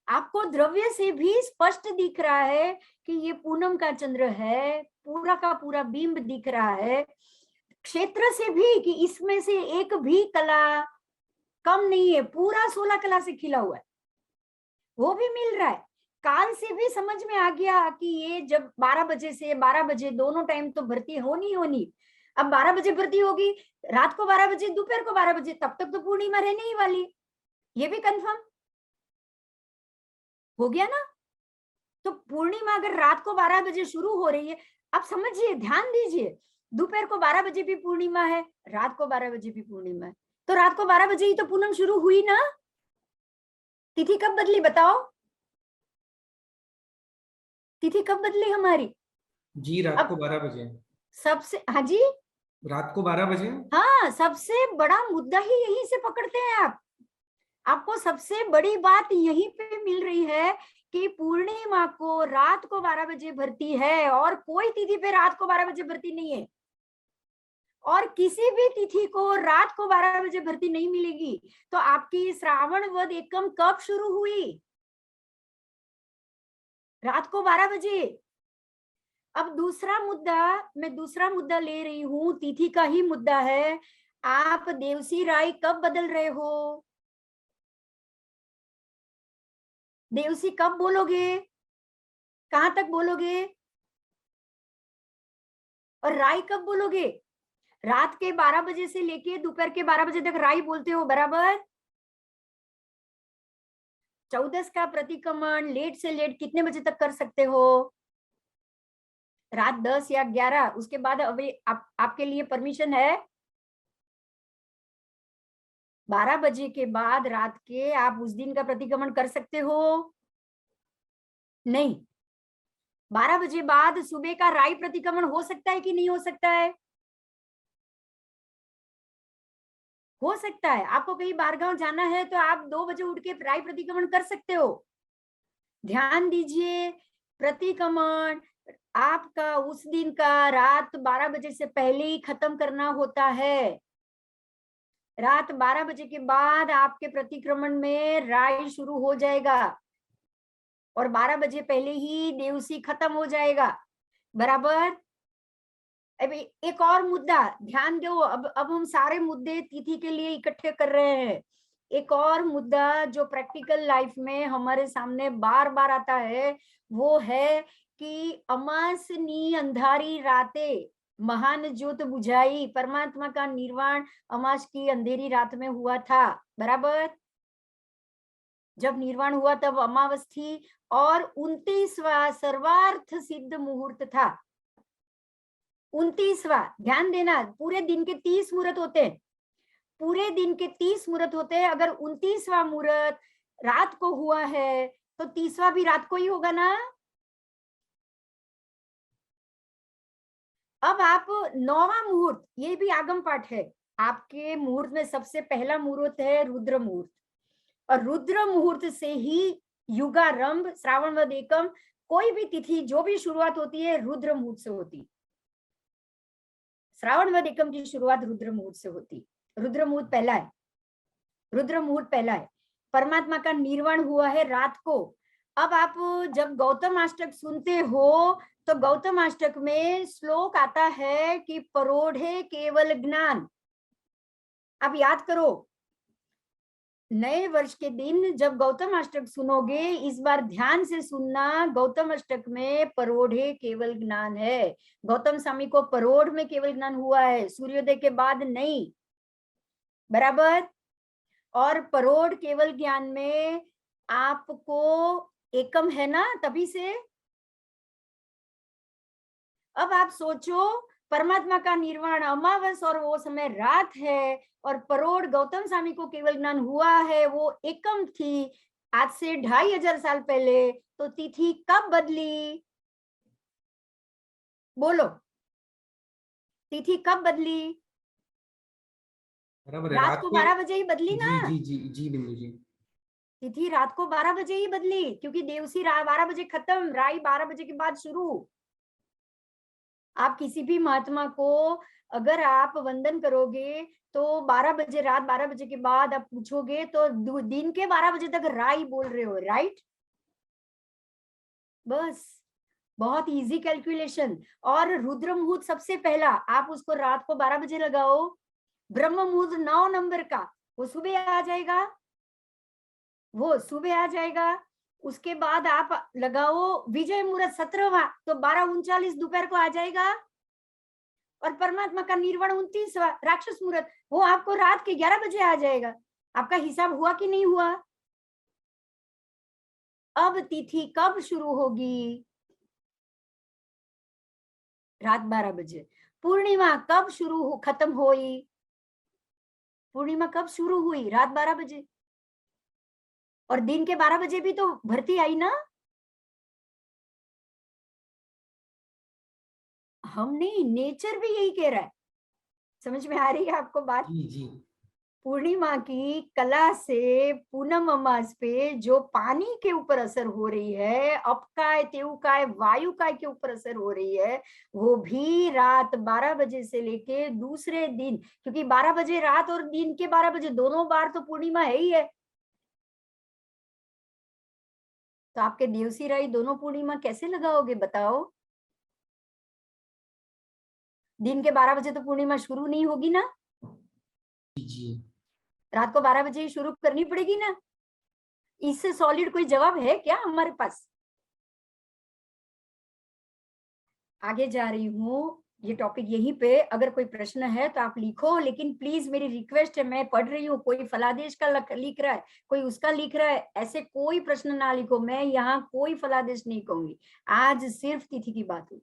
आपको द्रव्य से भी स्पष्ट दिख रहा है कि ये पूनम का चंद्र है, पूरा का पूरा बिंब दिख रहा है। क्षेत्र से भी कि इसमें से एक भी कला कम नहीं है, पूरा 16 कला से खिला हुआ है, वो भी मिल रहा है। काल से भी समझ में आ गया कि ये जब 12 बजे से 12 बजे दोनों टाइम तो भर्ती होनी होनी। अब 12 बजे भर्ती होगी, रात को 12 बजे, दोपहर को 12 बजे, तब तक तो पूर्णिमा रहने ही वाली, ये भी कंफर्म हो गया ना। तो पूर्णिमा अगर रात को 12 बजे शुरू हो रही है, आप समझिए, ध्यान दीजिए, दोपहर को 12 बजे भी पूर्णिमा है, रात को 12 बजे भी पूर्णिमा है, तो रात को 12 बजे ही तो पूनम शुरू हुई ना। तिथि कब बदली बताओ, तिथि कब बदली हमारी? जी रात को 12 बजे। सबसे, हाँ जी, रात को 12 बजे। हाँ, सबसे बड़ा मुद्दा ही यहीं से पकड़ते हैं आप। आपको सबसे बड़ी बात यहीं पे मिल रही है कि पूर्णिमा को रात को 12 बजे भरती है, और कोई तिथि पे रात को 12 बजे भरती नहीं है, और किसी भी तिथि को रात को 12 बजे भरती नहीं मिलेगी। तो आपकी श्रावण वद एकम कब शुरू हुई? रात को 12 बजे। अब दूसरा मुद्दा, मैं दूसरा मुद्दा ले रही हूं, तिथि का ही मुद्दा है। आप देवसी राय कब बदल रहे हो? देवसी कब बोलोगे, कहां तक बोलोगे? और राय कब बोलोगे? रात के 12 बजे से लेके दोपहर के 12 बजे तक राय बोलते हो, बराबर। 14 का प्रतिक्रमण लेट से लेट कितने बजे तक कर सकते हो? रात 10 या 11, उसके बाद अभी आपके लिए परमिशन है। 12 बजे के बाद रात के आप उस दिन का प्रतिक्रमण कर सकते हो? नहीं। 12 बजे बाद सुबह का राय प्रतिक्रमण हो सकता है कि नहीं हो सकता है? हो सकता है। आपको कहीं बाहरगांव जाना है तो आप 2 बजे उठ के राय प्रतिक्रमण कर सकते हो। ध्यान दीजिए, प्रतिक्रमण आपका उस दिन का रात 12 बजे से पहले ही खत्म करना होता है। रात 12 बजे के बाद आपके प्रतिक्रमण में राय शुरू हो जाएगा, और 12 बजे पहले ही देवसी खत्म हो जाएगा, बराबर। अभी एक और मुद्दा ध्यान दो, अब हम सारे मुद्दे तिथि के लिए इकट्ठे कर रहे हैं। एक और मुद्दा जो प्रैक्टिकल लाइफ में हमारे सामने बार बार आता है, वो है कि अमासनी अंधारी रातें महान ज्योत बुझाई, परमात्मा का निर्वाण अमास की अंधेरी रात में हुआ था, बराबर। जब निर्वाण हुआ तब अमावस थी, और 29वां सर्वार्थ सिद्ध मुहूर्त था। 29वां, ध्यान देना, पूरे दिन के 30 मुहूर्त होते हैं, पूरे दिन के 30 मुहूर्त होते हैं। अगर 29वां मुहूर्त रात को हुआ है तो 30वां भी रात को ही होगा ना। अब आप 9वां मुहूर्त, ये भी आगम पाठ है। आपके मुहूर्त में सबसे पहला मुहूर्त है रुद्र मुहूर्त, और रुद्र मुहूर्त से ही युगारंभ, श्रावण वद एकम, कोई भी तिथि जो भी शुरुआत होती है रुद्र मुहूर्त से होती। श्रावण वद एकम की शुरुआत रुद्र मुहूर्त से होती। रुद्र मुहूर्त पहला है, रुद्र मुहूर्त पहला है। परमात्मा का निर्वाण हुआ है रात को। अब आप जब गौतम अष्टक सुनते हो तो गौतम अष्टक में श्लोक आता है कि परोढ़े केवल ज्ञान। आप याद करो, नए वर्ष के दिन जब गौतम अष्टक सुनोगे, इस बार ध्यान से सुनना, गौतम अष्टक में परोढ़े केवल ज्ञान है। गौतम स्वामी को परोढ़ में केवल ज्ञान हुआ है, सूर्योदय के बाद नहीं, बराबर। और परोढ़ केवल ज्ञान में आपको एकम है ना, तभी से। अब आप सोचो, परमात्मा का निर्वाण अमावस और वो समय रात है, और परोढ़ गौतम स्वामी को केवल ज्ञान हुआ है, वो एकम थी आज से 2500 साल पहले। तो तिथि कब बदली, बोलो, तिथि कब बदली? बराबर है, रात रात को को। 12 बजे ही बदली ना। जी जी जी जी बिंदु जी। तिथि रात को 12 बजे ही बदली, क्योंकि देवसी 12 बजे खत्म, राई 12 बजे के बाद शुरू। आप किसी भी महात्मा को अगर आप वंदन करोगे तो 12 बजे, रात 12 बजे के बाद आप पूछोगे तो दिन के 12 बजे तक राई बोल रहे हो, राइट? बस बहुत इजी कैलकुलेशन। और रुद्र मुहूर्त सबसे पहला आप उसको रात को 12 बजे लगाओ, ब्रह्म मुहूर्त 9 नंबर का वो सुबह आ जाएगा, वो सुबह आ जाएगा। उसके बाद आप लगाओ विजय मुहूर्त 17वां, तो 12:39 दोपहर को आ जाएगा। और परमात्मा का निर्वाण 29वां राक्षस मुहूर्त, वो आपको रात के 11 बजे आ जाएगा। आपका हिसाब हुआ कि नहीं हुआ? अब तिथि कब शुरू होगी? रात 12 बजे। पूर्णिमा कब खत्म हुई? पूर्णिमा कब शुरू हुई? रात 12 बजे। और दिन के 12 बजे भी तो भरती आई ना? हम नहीं, नेचर भी यही कह रहा है। समझ में आ रही है आपको बात? जी जी। पूर्णिमा की कला से पूनम अमास पे जो पानी के ऊपर असर हो रही है, अपकाय तेउकाय वायुकाय के ऊपर असर हो रही है, वो भी रात 12 बजे से लेके दूसरे दिन, क्योंकि 12 बजे रात और दिन के 12 बजे दोनों बार तो पूर्णिमा है ही है। तो आपके देवसी राई दोनों पूर्णिमा कैसे लगाओगे बताओ? दिन के 12 बजे तो पूर्णिमा शुरू नहीं होगी ना, जी रात को 12 बजे ही शुरू करनी पड़ेगी ना। इससे सॉलिड कोई जवाब है क्या हमारे पास? आगे जा रही हूँ, ये टॉपिक यहीं पे, अगर कोई प्रश्न है तो आप लिखो, लेकिन प्लीज मेरी रिक्वेस्ट है, मैं पढ़ रही हूँ, कोई फलादेश का लिख रहा है, कोई उसका लिख रहा है, ऐसे कोई प्रश्न ना लिखो, मैं यहाँ कोई फलादेश नहीं कहूंगी। आज सिर्फ तिथि की बात हुई।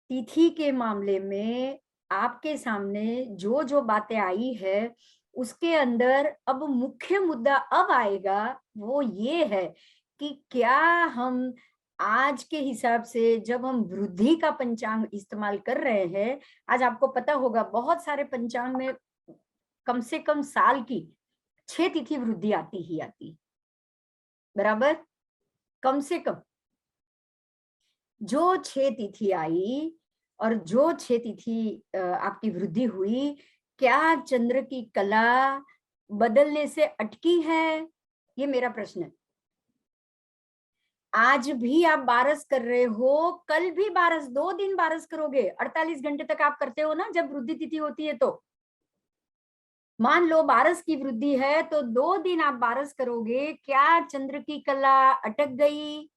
तिथि के मामले में आपके सामने जो जो बातें आई है, उसके अंदर अब मुख्य मुद्दा अब आएगा, वो ये है कि क्या हम आज के हिसाब से जब हम वृद्धि का पंचांग इस्तेमाल कर रहे हैं, आज आपको पता होगा बहुत सारे पंचांग में कम से कम साल की 6 तिथि वृद्धि आती ही आती, बराबर? कम से कम जो 6 तिथि आई और जो 6 तिथि आपकी वृद्धि हुई, क्या चंद्र की कला बदलने से अटकी है? ये मेरा प्रश्न है। आज भी आप बारस कर रहे हो, कल भी बारस, 2 दिन बारस करोगे, 48 घंटे तक आप करते हो ना जब वृद्धि तिथि होती है। तो मान लो बारस की वृद्धि है तो 2 दिन आप बारस करोगे, क्या चंद्र की कला अटक गई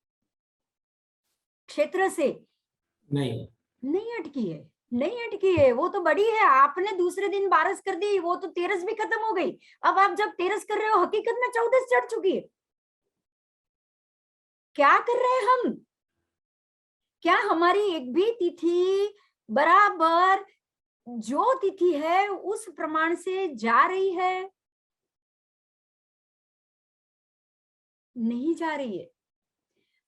क्षेत्र से? नहीं नहीं अटकी है, नहीं अटकी है, वो तो बड़ी है। आपने दूसरे दिन बारस कर दी, वो तो 13 भी खत्म हो गई। अब आप जब 13 कर रहे हो, हकीकत में 14 चढ़ चुकी है। क्या कर रहे हैं हम? क्या हमारी एक भी तिथि बराबर जो तिथि है उस प्रमाण से जा रही है? नहीं जा रही है।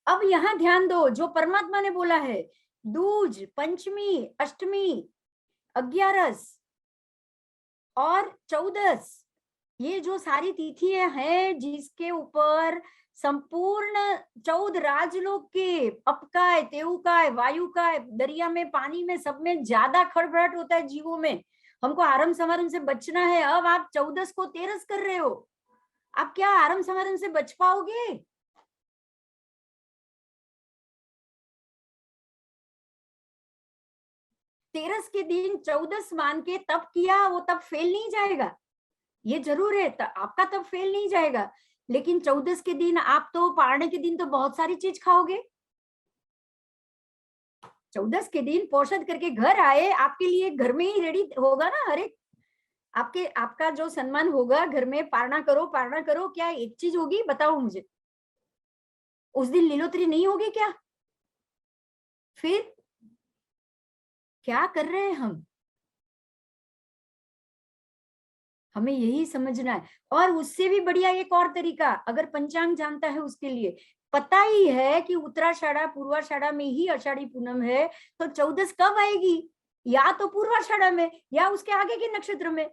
अब यहां ध्यान दो, जो परमात्मा ने बोला है, दूज, पंचमी, अष्टमी, 11 और 14, ये जो सारी तिथियां हैं जिसके ऊपर संपूर्ण 14 राजलोक के अपकाय तेउकाय वायुकाय, दरिया में, पानी में, सब में ज्यादा खड़बड़ाहट होता है जीवों में, हमको आरम समारम से बचना है। अब आप 14 को 13 कर रहे हो, आप क्या आरम समारम से बच पाओगे? 13 के दिन 14 मान के तब किया, वो तब फेल नहीं जाएगा, ये जरूर है, आपका तब फेल नहीं जाएगा। लेकिन 14 के दिन आप तो पारने के दिन तो बहुत सारी चीज खाओगे। 14 के दिन पोषद करके घर आए, आपके लिए घर में ही रेडी होगा ना, हर एक आपका जो सम्मान होगा घर में, पारना करो पारना करो, क्या एक चीज होगी बताओ मुझे? उस दिन लीलोतरी नहीं होगी क्या? फिर क्या कर रहे हैं हम? हमें यही समझना है। और उससे भी बढ़िया एक और तरीका, अगर पंचांग जानता है उसके लिए पता ही है कि उत्तराषाढ़ा पूर्वाषाढ़ा में ही आषाढ़ी पूनम है, तो 14 कब आएगी? या तो पूर्वाषाढ़ा में या उसके आगे के नक्षत्र में।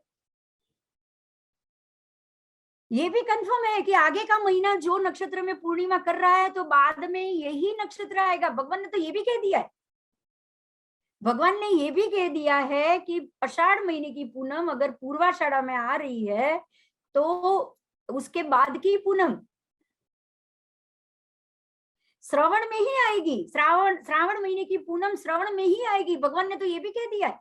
ये भी कंफर्म है कि आगे का महीना जो नक्षत्र में पूर्णिमा कर रहा है तो बाद में यही नक्षत्र आएगा। भगवान ने तो ये भी कह दिया है, भगवान ने ये भी कह दिया है कि आषाढ़ महीने की पूनम अगर पूर्वाषाढ़ा में आ रही है तो उसके बाद की पूनम श्रावण में ही आएगी। श्रावण महीने की पूनम श्रावण में ही आएगी, भगवान ने तो ये भी कह दिया है।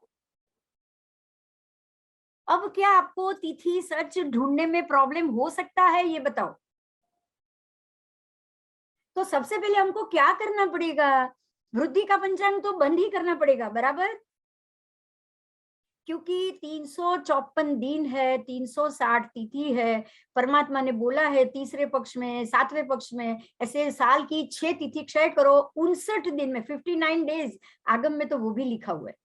अब क्या आपको तिथि सच ढूंढने में प्रॉब्लम हो सकता है, ये बताओ। तो सबसे पहले हमको क्या करना पड़ेगा, वृद्धि का पंचांग तो बंद ही करना पड़ेगा, बराबर, क्योंकि 354 दिन है, 360 तिथि है। परमात्मा ने बोला है तीसरे पक्ष में, सातवें पक्ष में, ऐसे साल की 6 तिथि क्षय करो 59 दिन में, 59 डेज आगम में तो वो भी लिखा हुआ है।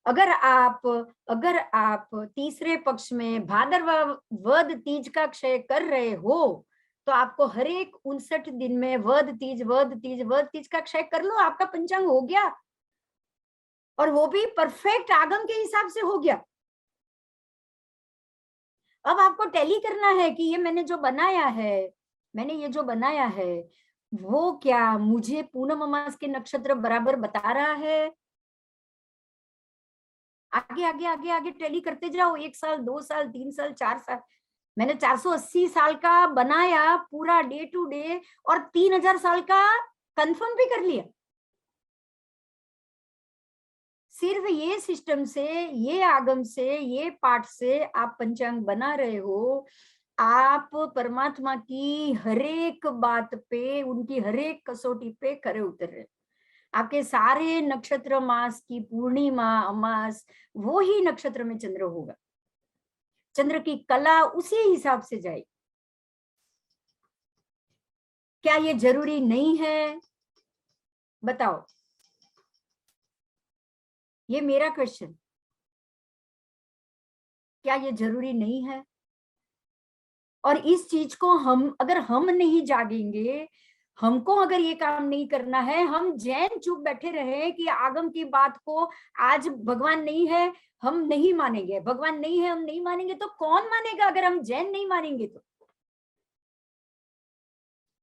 अगर आप तीसरे पक्ष में भाद्रवा वद तीज का क्षय कर रहे हो तो आपको हर एक 59 दिन में वद तीज का क्षय कर लो, आपका पंचांग हो गया, और वो भी परफेक्ट आगम के हिसाब से हो गया। अब आपको टैली करना है कि ये मैंने जो बनाया है वो क्या मुझे पूनम अमास के नक्षत्र बराबर बता रहा है। आगे आगे आगे आगे टैली करते जाओ, 1 साल 2 साल 3 साल 4 साल, मैंने 480 साल का बनाया पूरा डे टू डे, और 3000 साल का कंफर्म भी कर लिया। सिर्फ ये सिस्टम से, ये आगम से, ये पाठ से आप पंचांग बना रहे हो। आप परमात्मा की हरेक बात पे, उनकी हरेक कसौटी पे खरे उतर रहे। आपके सारे नक्षत्र मास की पूर्णिमा अमास वो ही नक्षत्र में चंद्र होगा, चंद्र की कला उसी हिसाब से जाएगी। क्या ये जरूरी नहीं है, बताओ, ये मेरा क्वेश्चन। क्या ये जरूरी नहीं है? और इस चीज को अगर हम नहीं जागेंगे, हमको अगर ये काम नहीं करना है, हम जैन चुप बैठे रहे कि आगम की बात को आज भगवान नहीं है हम नहीं मानेंगे, भगवान नहीं है हम नहीं मानेंगे, तो कौन मानेगा अगर हम जैन नहीं मानेंगे तो?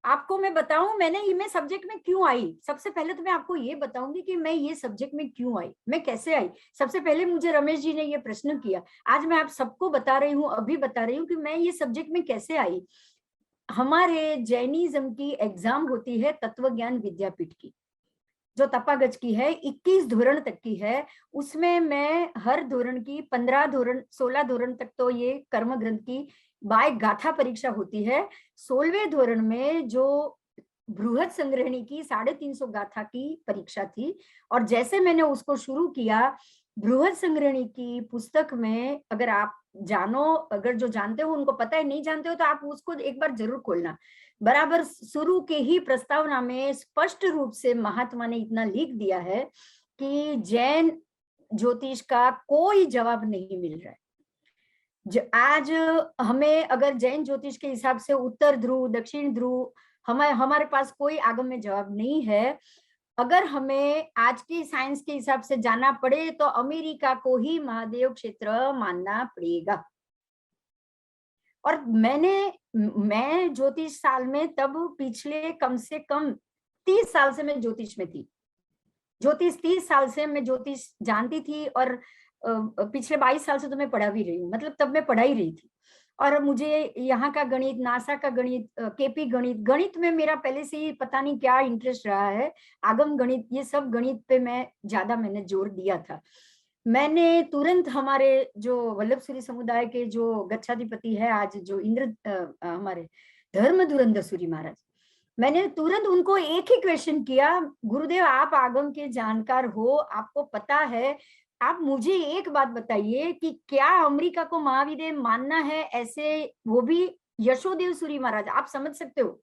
आपको मैं बताऊं मैं सब्जेक्ट में क्यों आई। सबसे पहले तो मैं आपको ये बताऊंगी कि मैं ये सब्जेक्ट में क्यों आई, मैं कैसे आई। सबसे पहले मुझे रमेश जी ने ये प्रश्न किया, आज मैं आप सबको बता रही हूँ, अभी बता रही हूँ कि मैं ये सब्जेक्ट में कैसे आई। हमारे जैनिज्म की एग्जाम होती है तत्व ज्ञान विद्यापीठ की, जो तपागज की है, 21 धोरण तक की है। उसमें मैं हर धोरण की 15 धोरण 16 धोरण तक तो ये कर्म ग्रंथ की बाय गाथा परीक्षा होती है। 16वें धोरण में जो बृहद संग्रहणी की 350 गाथा की परीक्षा थी, और जैसे मैंने उसको शुरू किया, बृहद संग्रहणी की पुस्तक में, अगर आप जानो, अगर जो जानते हो उनको पता है, नहीं जानते हो तो आप उसको एक बार जरूर खोलना। बराबर शुरू के ही प्रस्तावना में स्पष्ट रूप से महात्मा ने इतना लिख दिया है कि जैन ज्योतिष का कोई जवाब नहीं मिल रहा है। आज हमें अगर जैन ज्योतिष के हिसाब से उत्तर ध्रुव दक्षिण ध्रुव, हमारे पास कोई आगम में जवाब नहीं है। अगर हमें आज की साइंस के हिसाब से जाना पड़े तो अमेरिका को ही महादेव क्षेत्र मानना पड़ेगा। और मैं ज्योतिष साल में तब पिछले कम से कम 30 साल से मैं ज्योतिष में थी। 30 साल से मैं ज्योतिष जानती थी, और पिछले 22 साल से तो मैं पढ़ा भी रही हूँ, मतलब तब मैं पढ़ा ही रही थी। और मुझे यहाँ का गणित, नासा का गणित, केपी गणित में मेरा पहले से ही पता नहीं क्या इंटरेस्ट रहा है। आगम गणित, ये सब गणित पे मैंने जोर दिया था। मैंने तुरंत हमारे जो वल्लभ सूरी समुदाय के जो गच्छाधिपति है आज, जो हमारे धर्म धुरंधर सूरी महाराज, मैंने तुरंत उनको एक ही क्वेश्चन किया, गुरुदेव आप आगम के जानकार हो, आपको पता है, आप मुझे एक बात बताइए कि क्या अमेरिका को महाविद्य मानना है ऐसे, वो भी यशोदेव सूरी महाराज, आप समझ सकते हो,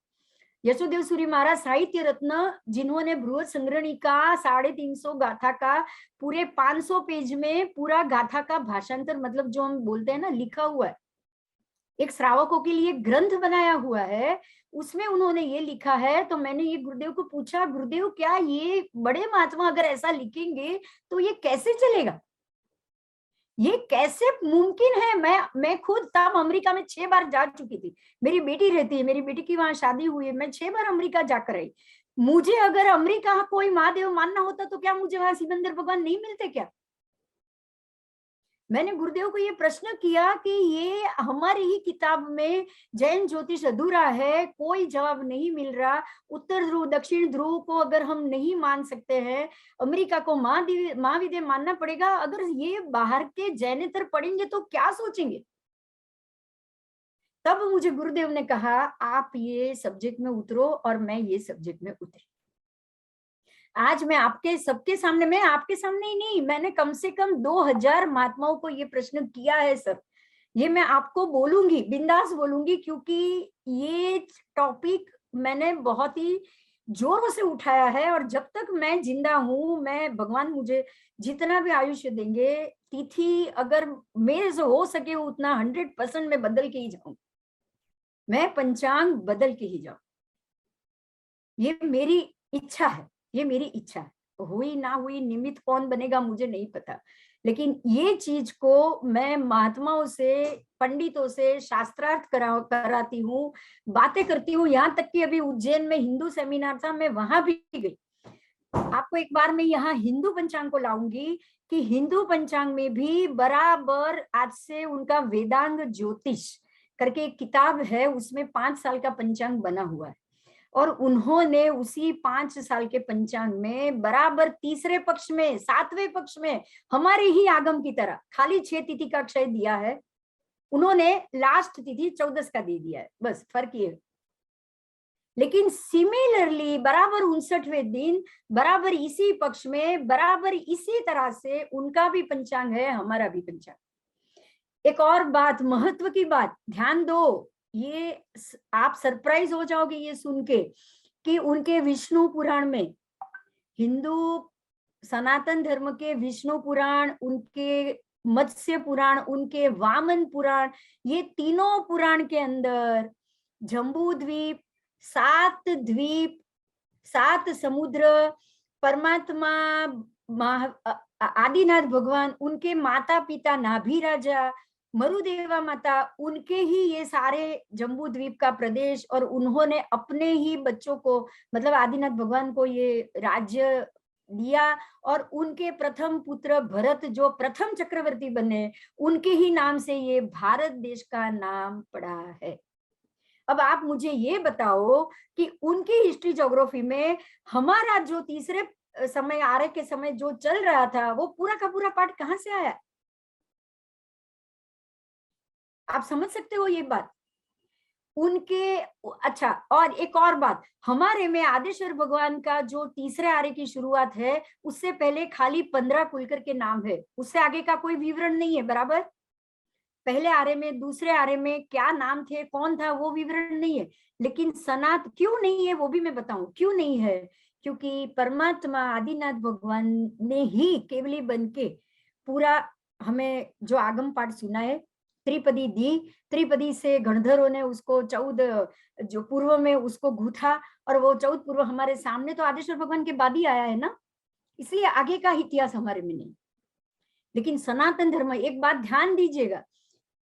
यशोदेव सूरी महाराज साहित्य रत्न, जिन्होंने बृहद संग्रहणी का 350 गाथा का पूरे 500 पेज में पूरा गाथा का भाषांतर, मतलब जो हम बोलते हैं ना लिखा हुआ है, एक श्रावकों के लिए ग्रंथ बनाया हुआ है, उसमें उन्होंने ये लिखा है। तो मैंने ये गुरुदेव को पूछा, गुरुदेव क्या ये बड़े महात्मा अगर ऐसा लिखेंगे तो ये कैसे चलेगा? ये कैसे मुमकिन है? मैं खुद तब अमेरिका में 6 बार जा चुकी थी। मेरी बेटी रहती है, मेरी बेटी की वहां शादी हुई है, मैं 6 बार अमेरिका जाकर आई। मुझे अगर अमेरिका कोई महादेव मानना होता तो क्या मुझे वहां सिकंदर भगवान नहीं मिलते क्या? मैंने गुरुदेव को ये प्रश्न किया कि ये हमारी ही किताब में जैन ज्योतिष अधूरा है, कोई जवाब नहीं मिल रहा। उत्तर ध्रुव दक्षिण ध्रुव को अगर हम नहीं मान सकते हैं, अमेरिका को महाविद्य मानना पड़ेगा। अगर ये बाहर के जैनेतर पढ़ेंगे तो क्या सोचेंगे? तब मुझे गुरुदेव ने कहा आप ये सब्जेक्ट में उतरो, और मैं ये सब्जेक्ट में उतरी। आज मैं आपके सबके सामने, मैं आपके सामने ही नहीं, मैंने कम से कम 2000 महात्माओं को ये प्रश्न किया है सर। ये मैं आपको बोलूंगी, बिंदास बोलूंगी, क्योंकि ये टॉपिक मैंने बहुत ही जोरों से उठाया है। और जब तक मैं जिंदा हूं, मैं भगवान मुझे जितना भी आयुष्य देंगे, तिथि अगर मेरे से हो सके उतना 100% मैं बदल के ही जाऊं, मैं पंचांग बदल के ही जाऊं। ये मेरी इच्छा है, ये मेरी इच्छा है। हुई ना हुई निमित्त कौन बनेगा मुझे नहीं पता, लेकिन ये चीज को मैं महात्माओं से, पंडितों से शास्त्रार्थ कराती हूँ, बातें करती हूँ। यहाँ तक कि अभी उज्जैन में हिंदू सेमिनार था, मैं वहां भी गई। आपको एक बार मैं यहाँ हिंदू पंचांग को लाऊंगी कि हिंदू पंचांग में भी बराबर आज से उनका वेदांग ज्योतिष करके एक किताब है, उसमें 5 साल का पंचांग बना हुआ है। और उन्होंने उसी 5 साल के पंचांग में बराबर तीसरे पक्ष में, 7वें पक्ष में हमारे ही आगम की तरह खाली 6 तिथि का क्षय दिया है, उन्होंने लास्ट तिथि 14 का दे दिया है, बस फर्क ये। लेकिन सिमिलरली बराबर 59वें दिन, बराबर इसी पक्ष में, बराबर इसी तरह से उनका भी पंचांग है, हमारा भी पंचांग। एक और बात, महत्व की बात ध्यान दो, ये आप सरप्राइज हो जाओगे ये सुन के कि उनके विष्णु पुराण में, हिंदू सनातन धर्म के विष्णु पुराण, उनके मत्स्य पुराण, उनके वामन पुराण, ये तीनों पुराण के अंदर जम्बू द्वीप, 7 द्वीप, 7 समुद्र, परमात्मा आदिनाथ भगवान, उनके माता पिता नाभि राजा, मरुदेवा माता, उनके ही ये सारे जम्बू द्वीप का प्रदेश, और उन्होंने अपने ही बच्चों को, मतलब आदिनाथ भगवान को ये राज्य दिया। और उनके प्रथम पुत्र भरत जो प्रथम चक्रवर्ती बने, उनके ही नाम से ये भारत देश का नाम पड़ा है। अब आप मुझे ये बताओ कि उनकी हिस्ट्री ज्योग्राफी में हमारा जो तीसरे समय आर्य के समय जो चल रहा था, वो पूरा का पूरा पाठ कहां से आया? आप समझ सकते हो ये बात उनके। अच्छा, और एक और बात, हमारे में आदेश्वर भगवान का जो तीसरे आर्य की शुरुआत है, उससे पहले खाली 15 कुलकर के नाम है, उससे आगे का कोई विवरण नहीं है। बराबर, पहले आर्य में, दूसरे आर्य में क्या नाम थे, कौन था, वो विवरण नहीं है। लेकिन सनात क्यों नहीं है वो भी मैं बताऊं क्यों नहीं है। क्योंकि परमात्मा आदिनाथ भगवान ने ही केवली बन के पूरा हमें जो आगम पाठ सुना है, त्रिपदी दी, त्रिपदी से गणधरों ने उसको 14 जो पूर्व में उसको गूथा, और वो 14 पूर्व हमारे सामने तो आदेश्वर भगवान के बाद ही आया है ना, इसलिए आगे का इतिहास हमारे में नहीं। लेकिन सनातन धर्म, एक बात ध्यान दीजिएगा,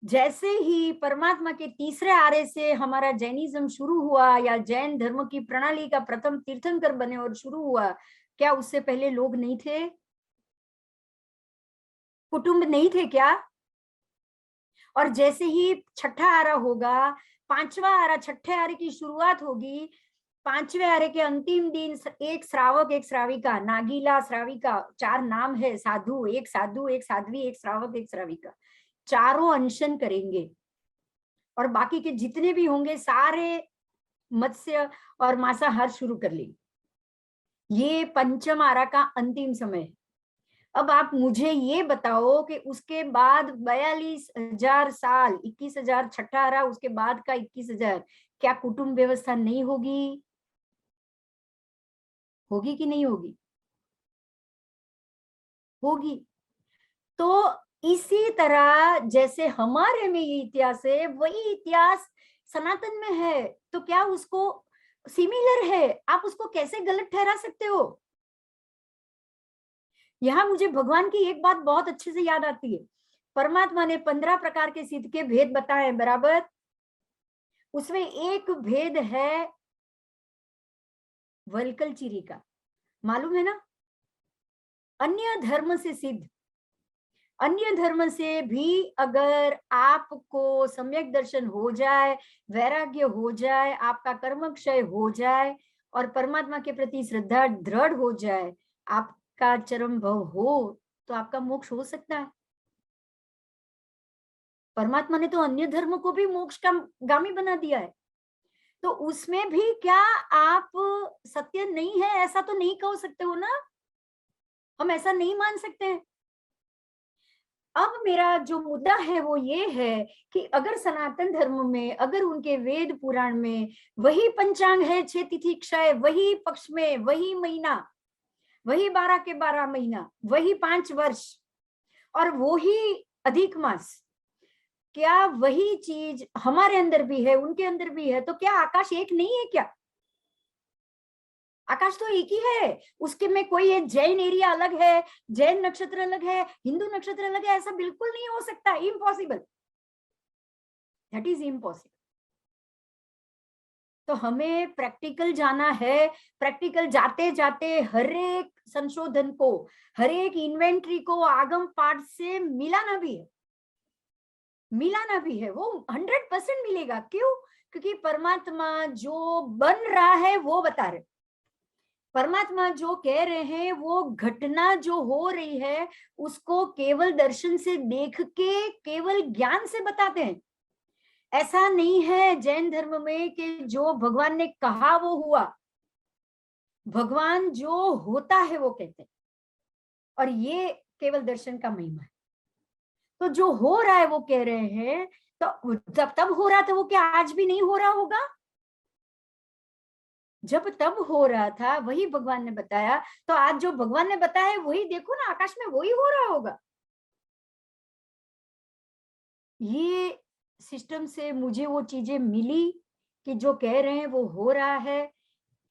जैसे ही परमात्मा के तीसरे आर्य से हमारा जैनिज्म शुरू हुआ, या जैन धर्म की प्रणाली का प्रथम तीर्थंकर बने और शुरू हुआ, क्या उससे पहले लोग नहीं थे? कुटुंब नहीं थे क्या? और जैसे ही छठा आरा होगा, 5वां आरा, छठे आरे की शुरुआत होगी, 5वें आरे के अंतिम दिन एक श्रावक एक श्राविका, नागीला श्राविका, 4 नाम है, साधु, एक साध्वी, एक श्रावक एक श्राविका, चारों अनशन करेंगे। और बाकी के जितने भी होंगे सारे मत्स्य और मांसाहार शुरू कर लेंगे। ये पंचम आरा का अंतिम समय। अब आप मुझे ये बताओ कि उसके बाद 42,000 साल, 21,000 छठा आरा, उसके बाद का 21,000, क्या कुटुंब व्यवस्था नहीं होगी? होगी कि नहीं होगी? होगी। तो इसी तरह जैसे हमारे में ये इतिहास है, वही इतिहास सनातन में है, तो क्या उसको सिमिलर है? आप उसको कैसे गलत ठहरा सकते हो? यहाँ मुझे भगवान की एक बात बहुत अच्छे से याद आती है। परमात्मा ने 15 प्रकार के सिद्ध के भेद बताए, बराबर। उसमें एक भेद है वल्कलचिरी का, मालूम है ना? अन्य धर्म से सिद्ध, अन्य धर्म से भी अगर आपको सम्यक दर्शन हो जाए, वैराग्य हो जाए, आपका कर्म क्षय हो जाए और परमात्मा के प्रति श्रद्धा दृढ़ हो जाए, आपका चरम भव हो, तो आपका मोक्ष हो सकता है। परमात्मा ने तो अन्य धर्म को भी मोक्ष का गामी बना दिया है, तो उसमें भी क्या आप सत्य नहीं है ऐसा तो नहीं कह सकते हो ना, हम ऐसा नहीं मान सकते हैं। अब मेरा जो मुद्दा है वो ये है कि अगर सनातन धर्म में, अगर उनके वेद पुराण में वही पंचांग है, 6 तिथि क्षय, वही पक्ष में वही महीना, वही 12 के 12 महीना, वही 5 वर्ष और वो ही अधिक मास, क्या वही चीज हमारे अंदर भी है, उनके अंदर भी है, तो क्या आकाश एक नहीं है क्या? आकाश तो एक ही है, उसके में कोई जैन एरिया अलग है, जैन नक्षत्र अलग है, हिंदू नक्षत्र अलग है, ऐसा बिल्कुल नहीं हो सकता, इम्पॉसिबल, दैट इज इम्पॉसिबल। तो हमें प्रैक्टिकल जाना है, प्रैक्टिकल जाते जाते हर एक संशोधन को, हर एक इन्वेंट्री को आगम पाठ से मिलाना भी है, मिलाना भी है, वो 100% मिलेगा। क्यों? क्योंकि परमात्मा जो बन रहा है वो बता रहे, परमात्मा जो कह रहे हैं वो घटना जो हो रही है उसको केवल दर्शन से देख के, केवल ज्ञान से बताते हैं। ऐसा नहीं है जैन धर्म में कि जो भगवान ने कहा वो हुआ, भगवान जो होता है वो कहते हैं, और ये केवल दर्शन का महिमा है। तो जो हो रहा है वो कह रहे हैं, तो जब तब हो रहा था वो क्या आज भी नहीं हो रहा होगा? जब तब हो रहा था वही भगवान ने बताया, तो आज जो भगवान ने बताया है वही देखो ना, आकाश में वही हो रहा होगा। ये सिस्टम से मुझे वो चीजें मिली कि जो कह रहे हैं वो हो रहा है,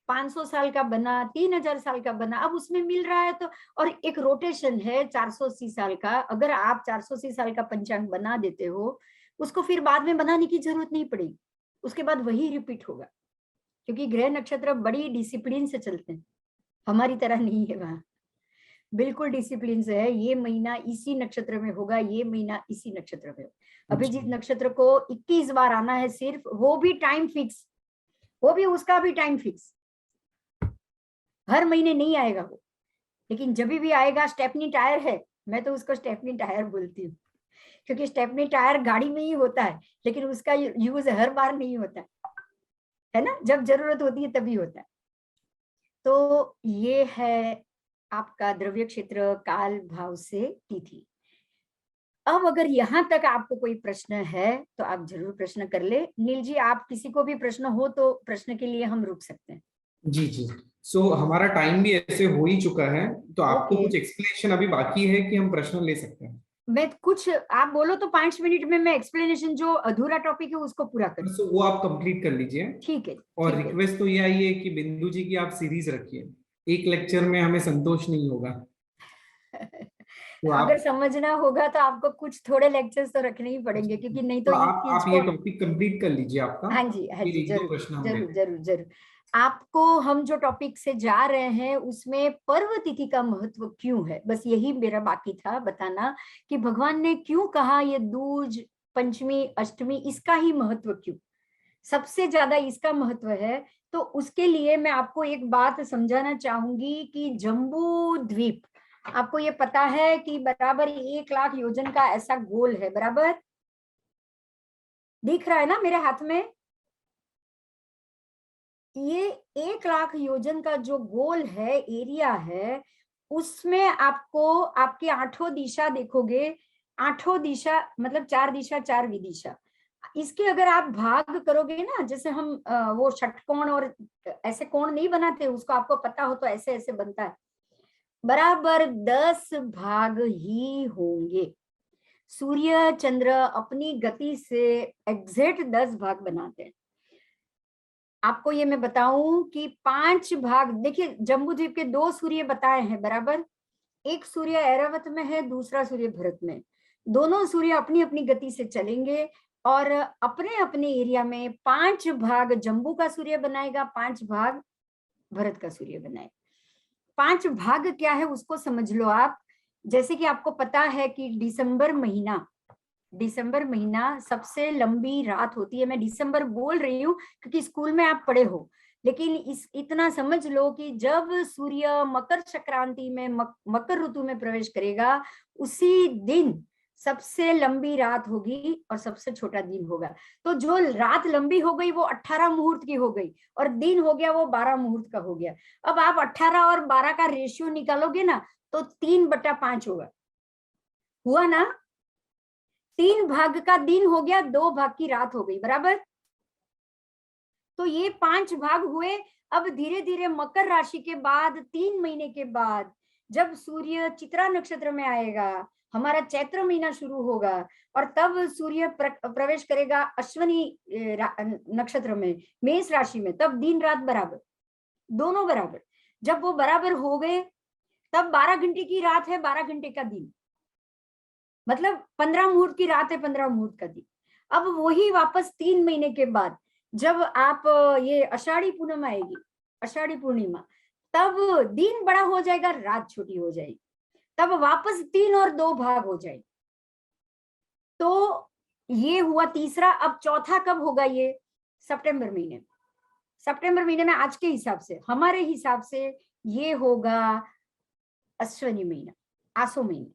500 साल का बना, 3000 साल का बना, अब उसमें मिल रहा है। तो और एक रोटेशन है 480 साल का, अगर आप 480 साल का पंचांग बना देते हो, उसको फिर बाद में बनाने की जरूरत नहीं पड़ेगी, उसके बाद वही रिपीट होगा, क्योंकि ग्रह नक्षत्र बड़ी डिसिप्लिन से चलते हैं, हमारी तरह नहीं है वहां, बिल्कुल डिसिप्लिन से है। ये महीना इसी नक्षत्र में होगा, ये महीना इसी नक्षत्र में होगा। अभिजीत नक्षत्र को 21 बार आना है सिर्फ, वो भी टाइम फिक्स, वो भी उसका भी टाइम फिक्स, हर महीने नहीं आएगा वो, लेकिन जब भी आएगा स्टेपनी टायर है, मैं तो उसको स्टेपनी टायर बोलती हूँ, क्योंकि स्टेपनी टायर गाड़ी में ही होता है, लेकिन उसका यूज हर बार नहीं होता है ना, जब जरूरत होती है तभी होता है। तो ये है आपका द्रव्य क्षेत्र काल भाव से तिथि। अब अगर यहाँ तक आपको कोई प्रश्न है तो आप जरूर प्रश्न कर ले। नील जी, आप किसी को भी प्रश्न हो तो प्रश्न के लिए हम रुक सकते हैं। जी जी, हमारा टाइम भी ऐसे हो ही चुका है, तो आपको कुछ एक्सप्लेनेशन अभी बाकी है कि हम प्रश्न ले सकते हैं? मैं कुछ आप बोलो तो 5 मिनट में मैं एक्सप्लेनेशन जो अधूरा टॉपिक है उसको पूरा करूँ। वो आप कंप्लीट कर लीजिए। ठीक है। और रिक्वेस्ट तो ये आई है कि बिंदु जी की आप सीरीज रखिए, एक लेक्चर में हमें संतोष नहीं होगा। तो अगर समझना होगा तो आपको कुछ थोड़े लेक्चर्स तो रखने ही पड़ेंगे, क्योंकि नहीं तो इस चीज आप को। ये टॉपिक कंप्लीट कर लीजिए आपका। हाँ जी, हाँ जी, एक दो जरूर प्रश्न हम जरूर जरूर जरूर। आपको हम जो टॉपिक से जा रहे हैं उसमें पर्व तिथि का महत्व क्यों है, बस यही मेरा बाकी था बताना कि भगवान ने क्यों कहा ये दूज, पंचमी, अष्टमी, इसका ही महत्व क्यों, सबसे ज्यादा इसका महत्व है। तो उसके लिए मैं आपको एक बात समझाना चाहूंगी कि जम्बू द्वीप, आपको ये पता है कि बराबर 1 लाख योजन का ऐसा गोल है, बराबर दिख रहा है ना मेरे हाथ में? ये 1 लाख योजन का जो गोल है, एरिया है, उसमें आपको आपके 8 दिशा देखोगे, 8 दिशा मतलब 4 दिशा 4 विदिशा, इसके अगर आप भाग करोगे ना, जैसे हम वो षटकोण और ऐसे कोण नहीं बनाते, उसको आपको पता हो तो ऐसे ऐसे बनता है, बराबर 10 भाग ही होंगे। सूर्य चंद्र अपनी गति से एग्जैक्ट 10 भाग बनाते हैं। आपको ये मैं बताऊं कि 5 भाग, देखिए जम्बू द्वीप के 2 सूर्य बताए हैं, बराबर, एक सूर्य ऐरावत में है, दूसरा सूर्य भरत में। दोनों सूर्य अपनी अपनी गति से चलेंगे और अपने अपने एरिया में 5 भाग जम्बू का सूर्य बनाएगा, 5 भाग भरत का सूर्य बनाएगा। 5 भाग क्या है उसको समझ लो आप। जैसे कि आपको पता है कि दिसंबर महीना सबसे लंबी रात होती है। मैं दिसंबर बोल रही हूँ क्योंकि स्कूल में आप पढ़े हो, लेकिन इतना समझ लो कि जब सूर्य मकर संक्रांति में मकर ऋतु में प्रवेश करेगा, उसी दिन सबसे लंबी रात होगी और सबसे छोटा दिन होगा। तो जो रात लंबी हो गई वो 18 मुहूर्त की हो गई और दिन हो गया वो 12 मुहूर्त का हो गया। अब आप 18 और 12 का रेशियो निकालोगे ना तो 3/5 होगा। हुआ ना? 3 भाग का दिन हो गया, 2 भाग की रात हो गई, बराबर। तो ये 5 भाग हुए। अब धीरे धीरे मकर राशि के बाद 3 महीने के बाद जब सूर्य चित्रा नक्षत्र में आएगा, हमारा चैत्र महीना शुरू होगा और तब सूर्य प्रवेश करेगा अश्विनी नक्षत्र में, मेष राशि में, तब दिन रात बराबर, दोनों बराबर। जब वो बराबर हो गए तब 12 घंटे की रात है, 12 घंटे का दिन, मतलब 15 मुहूर्त की रात है, 15 मुहूर्त का दिन। अब वही वापस 3 महीने के बाद जब आप ये आषाढ़ी पूनम आएगी, आषाढ़ी पूर्णिमा, तब दिन बड़ा हो जाएगा, रात छोटी हो जाएगी, तब वापस 3 और 2 भाग हो जाएगी। तो ये हुआ तीसरा। अब चौथा कब होगा? ये सितंबर महीने, सितंबर महीने में आज के हिसाब से, हमारे हिसाब से ये होगा अश्विनी महीना, आसो महीने।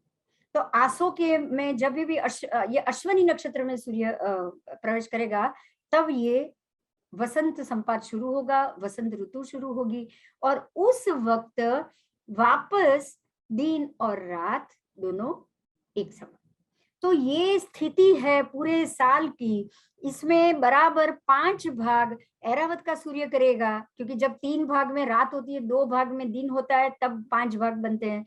तो आसो के में जब भी ये अश्विनी नक्षत्र में सूर्य प्रवेश करेगा तब ये वसंत संपात शुरू होगा, वसंत ऋतु शुरू होगी और उस वक्त वापस दिन और रात दोनों एक समान। तो ये स्थिति है पूरे साल की। इसमें बराबर 5 भाग ऐरावत का सूर्य करेगा, क्योंकि जब 3 भाग में रात होती है, 2 भाग में दिन होता है, तब 5 भाग बनते हैं।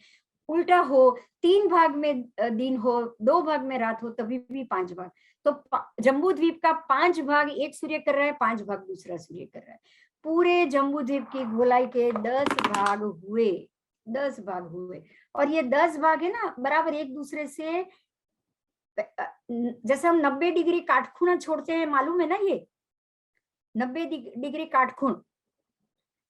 उल्टा हो, 3 भाग में दिन हो, 2 भाग में रात हो, तभी भी 5 भाग। तो जम्बू द्वीप का 5 भाग एक सूर्य कर रहा है, 5 भाग दूसरा सूर्य कर रहा है। पूरे जम्बू द्वीप की गोलाई के 10 भाग हुए, 10 भाग हुए। और ये 10 भाग है ना बराबर एक दूसरे से, जैसे हम 90 डिग्री काटखूणा छोड़ते हैं, मालूम है ना, ये 90 डिग्री काटखूण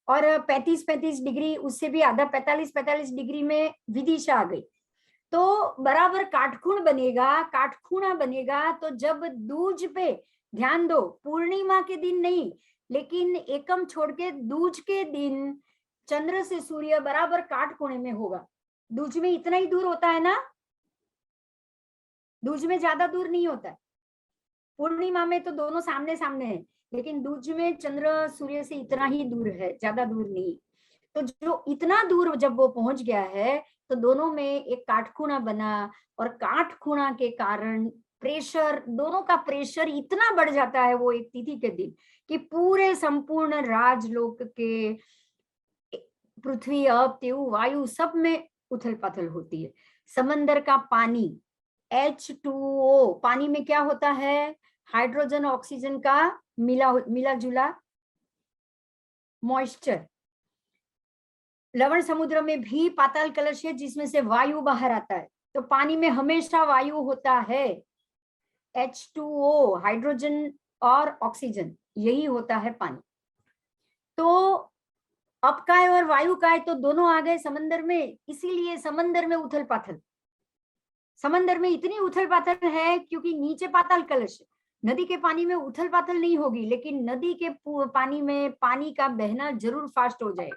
और 35 डिग्री, उससे भी आधा 45 डिग्री में विदिशा आ गई, तो बराबर काटखूण बनेगा, काटखूणा बनेगा। तो जब दूज पे ध्यान दो, पूर्णिमा के दिन नहीं, लेकिन एकम छोड़ के दूज के दिन चंद्र से सूर्य बराबर काटखूणे में होगा। दूज में इतना ही दूर होता है ना, दूज में ज्यादा दूर नहीं होता है। पूर्णिमा में तो दोनों सामने सामने है, लेकिन दूज में चंद्र सूर्य से इतना ही दूर है, ज्यादा दूर नहीं। तो जो इतना दूर जब वो पहुंच गया है तो दोनों में एक काटखूणा बना और काटखूणा के कारण प्रेशर, दोनों का प्रेशर इतना बढ़ जाता है वो एक तिथि के दिन कि पूरे संपूर्ण राजलोक के पृथ्वी, अप, तेउ, वायु सब में उथल पाथल होती है। समंदर का पानी H2O, पानी में क्या होता है? हाइड्रोजन ऑक्सीजन का मिला जुला मॉइस्चर। लवण समुद्र में भी पाताल कलश है जिसमें से वायु बाहर आता है, तो पानी में हमेशा वायु होता है, H2O, हाइड्रोजन और ऑक्सीजन, यही होता है पानी। तो अप का है और वायु का है, तो दोनों आ गए समंदर में, इसीलिए समंदर में उथल पाथल। समंदर में इतनी उथल पाथल है क्योंकि नीचे पाताल कलश है। नदी के पानी में उथल पाथल नहीं होगी, लेकिन नदी के पानी में पानी का बहना जरूर फास्ट हो जाएगा,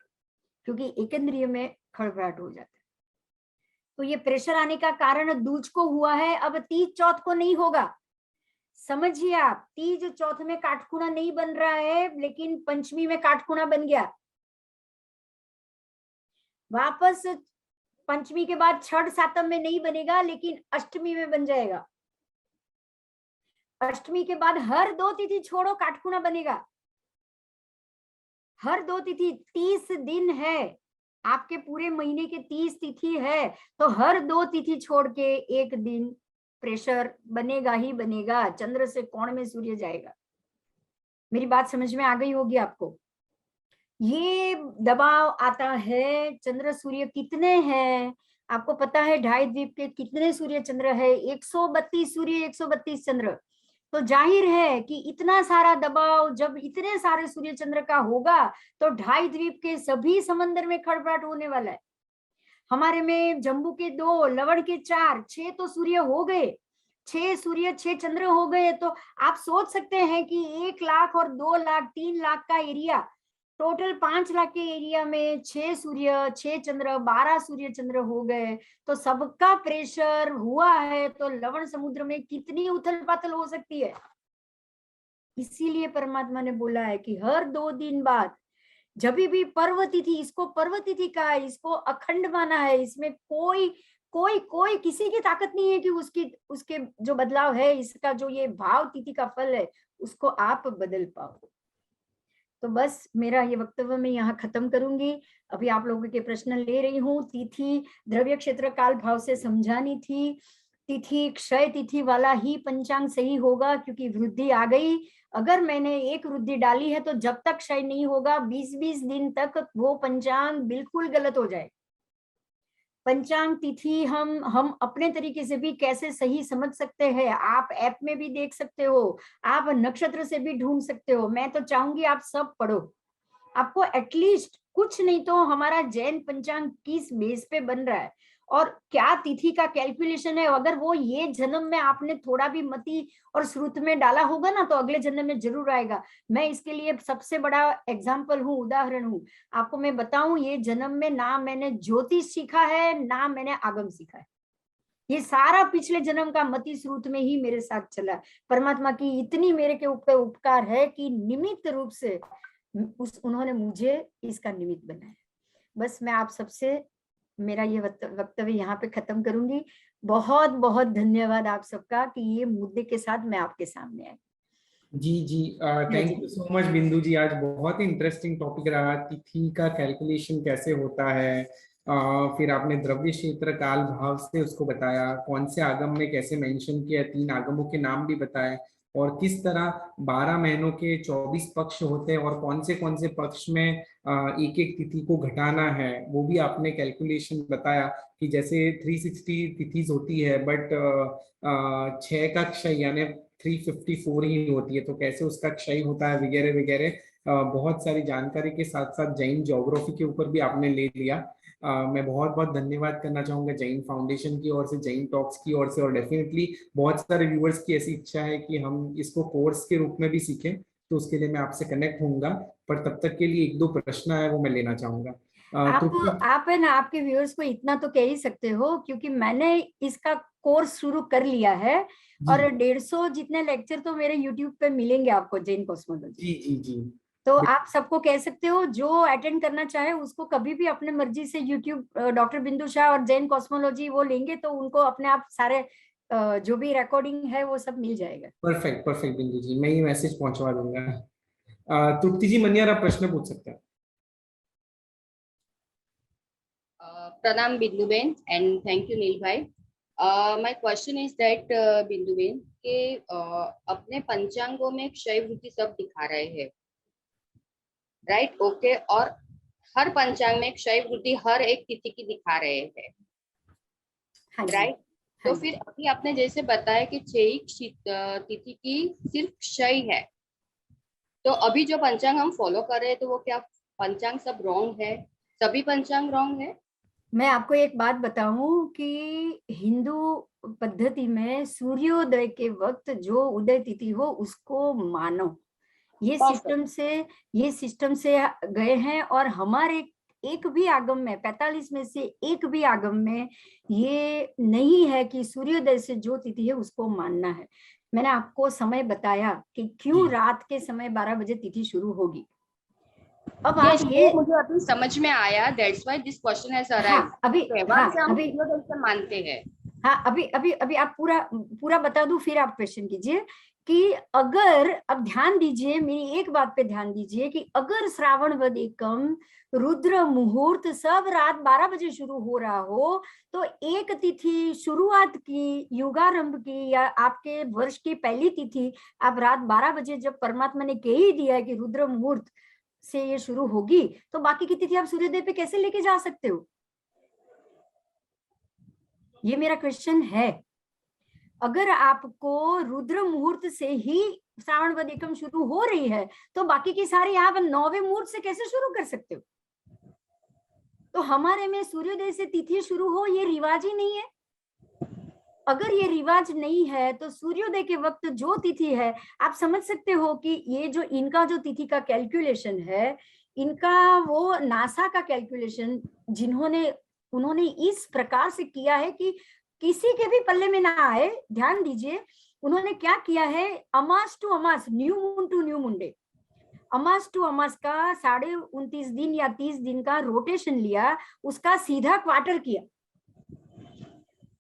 क्योंकि एकेंद्रीय में खड़बड़ाहट हो जाता है। तो ये प्रेशर आने का कारण दूज को हुआ है, अब तीज चौथ को नहीं होगा। समझिए आप, तीज चौथ में काटखूणा नहीं बन रहा है, लेकिन पंचमी में काटखूणा बन गया। वापस पंचमी के बाद छठ सातम में नहीं बनेगा, लेकिन अष्टमी में बन जाएगा। अष्टमी के बाद हर 2 तिथि छोड़ो काटखूणा बनेगा, हर 2 तिथि। 30 दिन है आपके पूरे महीने के, 30 तिथि है, तो हर 2 तिथि छोड़ के एक दिन प्रेशर बनेगा ही बनेगा, चंद्र से कोण में सूर्य जाएगा। मेरी बात समझ में आ गई होगी आपको। ये दबाव आता है, चंद्र सूर्य कितने हैं आपको पता है ढाई द्वीप के कितने सूर्य चंद्र है? 132 सूर्य, 132 चंद्र। तो जाहिर है कि इतना सारा दबाव जब इतने सारे सूर्य चंद्र का होगा तो ढाई द्वीप के सभी समंदर में खड़बड़ाहट होने वाला है। हमारे में जम्बू के 2, लवण के 4, 6 तो सूर्य हो गए, 6 सूर्य 6 चंद्र हो गए। तो आप सोच सकते हैं कि 1 लाख और 2 लाख 3 लाख का एरिया, टोटल 5 लाख के एरिया में 6 सूर्य 6 चंद्र 12 सूर्य चंद्र हो गए, तो सबका प्रेशर हुआ है तो लवण समुद्र में कितनी उथल पाथल हो सकती है। इसीलिए परमात्मा ने बोला है कि हर 2 दिन बाद जब भी पर्व तिथि, इसको पर्व तिथि कहा है, इसको अखंड माना है, इसमें कोई कोई कोई किसी की ताकत नहीं है कि उसके जो बदलाव है, इसका जो ये भाव तिथि का फल है उसको आप बदल पाओ। तो बस मेरा ये वक्तव्य मैं यहाँ खत्म करूंगी। अभी आप लोगों के प्रश्न ले रही हूँ। तिथि द्रव्य क्षेत्र काल भाव से समझानी थी। तिथि क्षय तिथि वाला ही पंचांग सही होगा, क्योंकि वृद्धि आ गई। अगर मैंने एक वृद्धि डाली है तो जब तक क्षय नहीं होगा 20-20 दिन तक वो पंचांग बिल्कुल गलत हो जाए। पंचांग तिथि हम अपने तरीके से भी कैसे सही समझ सकते हैं, आप ऐप में भी देख सकते हो, आप नक्षत्र से भी ढूंढ सकते हो। मैं तो चाहूंगी आप सब पढ़ो। आपको एटलीस्ट कुछ नहीं तो हमारा जैन पंचांग किस बेस पे बन रहा है और क्या तिथि का कैलकुलेशन है, अगर वो ये जन्म में आपने थोड़ा भी मति और श्रुत में डाला होगा ना तो अगले जन्म में जरूर आएगा। मैं इसके लिए सबसे बड़ा एग्जाम्पल हूँ, उदाहरण हूँ। आपको मैं बताऊं, ये जन्म में ना मैंने ज्योतिष सीखा है ना मैंने आगम सीखा है। ये सारा पिछले जन्म का मति श्रुत में ही मेरे साथ चला। परमात्मा की इतनी मेरे के ऊपर उपकार है कि निमित्त रूप से उन्होंने मुझे इसका निमित्त बनाया। बस मैं आप सबसे मेरा ये वक्तव्य यहाँ पे खत्म करूंगी। बहुत बहुत धन्यवाद आप सबका कि ये मुद्दे के साथ मैं आपके सामने आई। जी जी, थैंक यू सो मच बिंदु जी। आज बहुत ही इंटरेस्टिंग टॉपिक रहा, तिथि का कैलकुलेशन कैसे होता है। फिर आपने द्रव्य क्षेत्र काल भाव से उसको बताया, कौन से आगम में कैसे मेंशन किया, 3 आगमों के नाम भी बताए, और किस तरह 12 महीनों के 24 पक्ष होते हैं और कौन से पक्ष में एक एक तिथि को घटाना है वो भी आपने कैलकुलेशन बताया। कि जैसे 360 तिथिज होती है बट 6 का क्षय यानी 354 ही होती है, तो कैसे उसका क्षय होता है वगैरह वगैरह। बहुत सारी जानकारी के साथ साथ जैन ज्योग्राफी के ऊपर भी आपने ले लिया। मैं बहुत बहुत धन्यवाद करना चाहूंगा जैन फाउंडेशन की ओर से, जैन टॉक्स की ओर से, और डेफिनेटली बहुत सारे व्यूअर्स की ऐसी इच्छा है कि हम इसको कोर्स के रूप में भी सीखें, तो उसके लिए मैं आपसे कनेक्ट होऊंगा। पर तब तक के लिए 1-2 प्रश्न है वो मैं लेना चाहूंगा। आप है ना, आपके व्यूअर्स को इतना तो कह ही सकते हो क्योंकि मैंने इसका कोर्स शुरू कर लिया है और 150 जितने लेक्चर तो मेरे यूट्यूब पे मिलेंगे आपको जैन कॉस्मोलॉजी। जी जी जी, तो आप सबको कह सकते हो, जो अटेंड करना चाहे उसको कभी भी अपने मर्जी से यूट्यूब डॉक्टर बिंदु शाह और जैन कॉस्मोलॉजी वो लेंगे तो उनको अपने आप सारे जो भी रिकॉर्डिंग है वो सब मिल जाएगा। परफेक्ट परफेक्ट बिंदु जी, मैं ये मैसेज पहुंचवा दूंगा। तृप्ति जी मनियार आप प्रश्न पूछ सकते हैं। Pranam Binduben and thank you Neil bhai. My question is that Binduben के अपने पंचांगों में क्षय वृद्धि सब दिखा रहे हैं, राइट? ओके, और हर पंचांग में क्षय वृद्धि हर एक तिथि की दिखा रहे हैं, राइट? तो फिर अभी आपने जैसे बताया कि 6 तिथि की सिर्फ क्षय है, तो अभी जो पंचांग हम फॉलो कर रहे हैं तो वो क्या पंचांग सब रॉन्ग है? सभी पंचांग रॉन्ग है? मैं आपको एक बात बताऊं कि हिंदू पद्धति में सूर्योदय के वक्त जो उदय तिथि हो उसको मानो। ये सिस्टम से गए हैं और हमारे एक भी आगम में 45 में से एक भी आगम में ये नहीं है कि सूर्योदय से जो तिथि है उसको मानना है। मैंने आपको समय बताया कि क्यों रात के समय 12 बजे तिथि शुरू होगी। अब आप ये मुझे अभी समझ में आया, that's why this question has arrived. अभी मानते हैं। हाँ, अभी आप पूरा बता दूं फिर आप क्वेश्चन कीजिए कि अगर, अब ध्यान दीजिए, मेरी एक बात पे ध्यान दीजिए कि अगर श्रावण वद एकम रुद्र मुहूर्त सब रात 12 बजे शुरू हो रहा हो तो एक तिथि शुरुआत की, युगारंभ की या आपके वर्ष की पहली तिथि आप रात 12 बजे जब परमात्मा ने कह ही दिया है कि रुद्र मुहूर्त से ये शुरू होगी, तो बाकी की तिथि आप सूर्योदय पे कैसे लेके जा सकते हो? ये मेरा क्वेश्चन है। अगर आपको रुद्र मुहूर्त से ही श्रावण वद एकम शुरू हो रही है तो बाकी की सारी आप 9वें मुहूर्त से कैसे शुरू कर सकते हो? तो हमारे में सूर्योदय से तिथि शुरू हो, ये रिवाज ही नहीं है। अगर ये रिवाज नहीं है तो सूर्योदय के वक्त जो तिथि है, आप समझ सकते हो कि ये जो इनका जो तिथि का कैलकुलेशन है, इनका वो नासा का कैलकुलेशन उन्होंने इस प्रकार से किया है कि किसी के भी पल्ले में ना आए। ध्यान दीजिए, उन्होंने क्या किया है, अमास टू अमास, new moon to new moon day, अमास टू अमास का 29.5 दिन या 30 दिन का रोटेशन लिया, उसका सीधा क्वार्टर किया।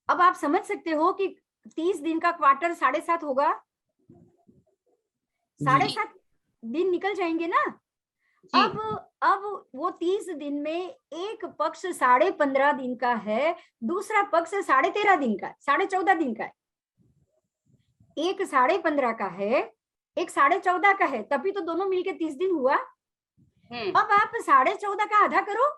अब आप समझ सकते हो कि 30 दिन का क्वार्टर 7.5 होगा, 7.5 दिन निकल जाएंगे ना। अब वो 30 दिन में एक पक्ष 15.5 दिन का है, दूसरा पक्ष 13.5 दिन का, 14.5 दिन का है। एक 15.5 का है, एक 14.5 का है, तभी तो दोनों मिलके 30 दिन हुआ। अब आप 14.5 का आधा करो,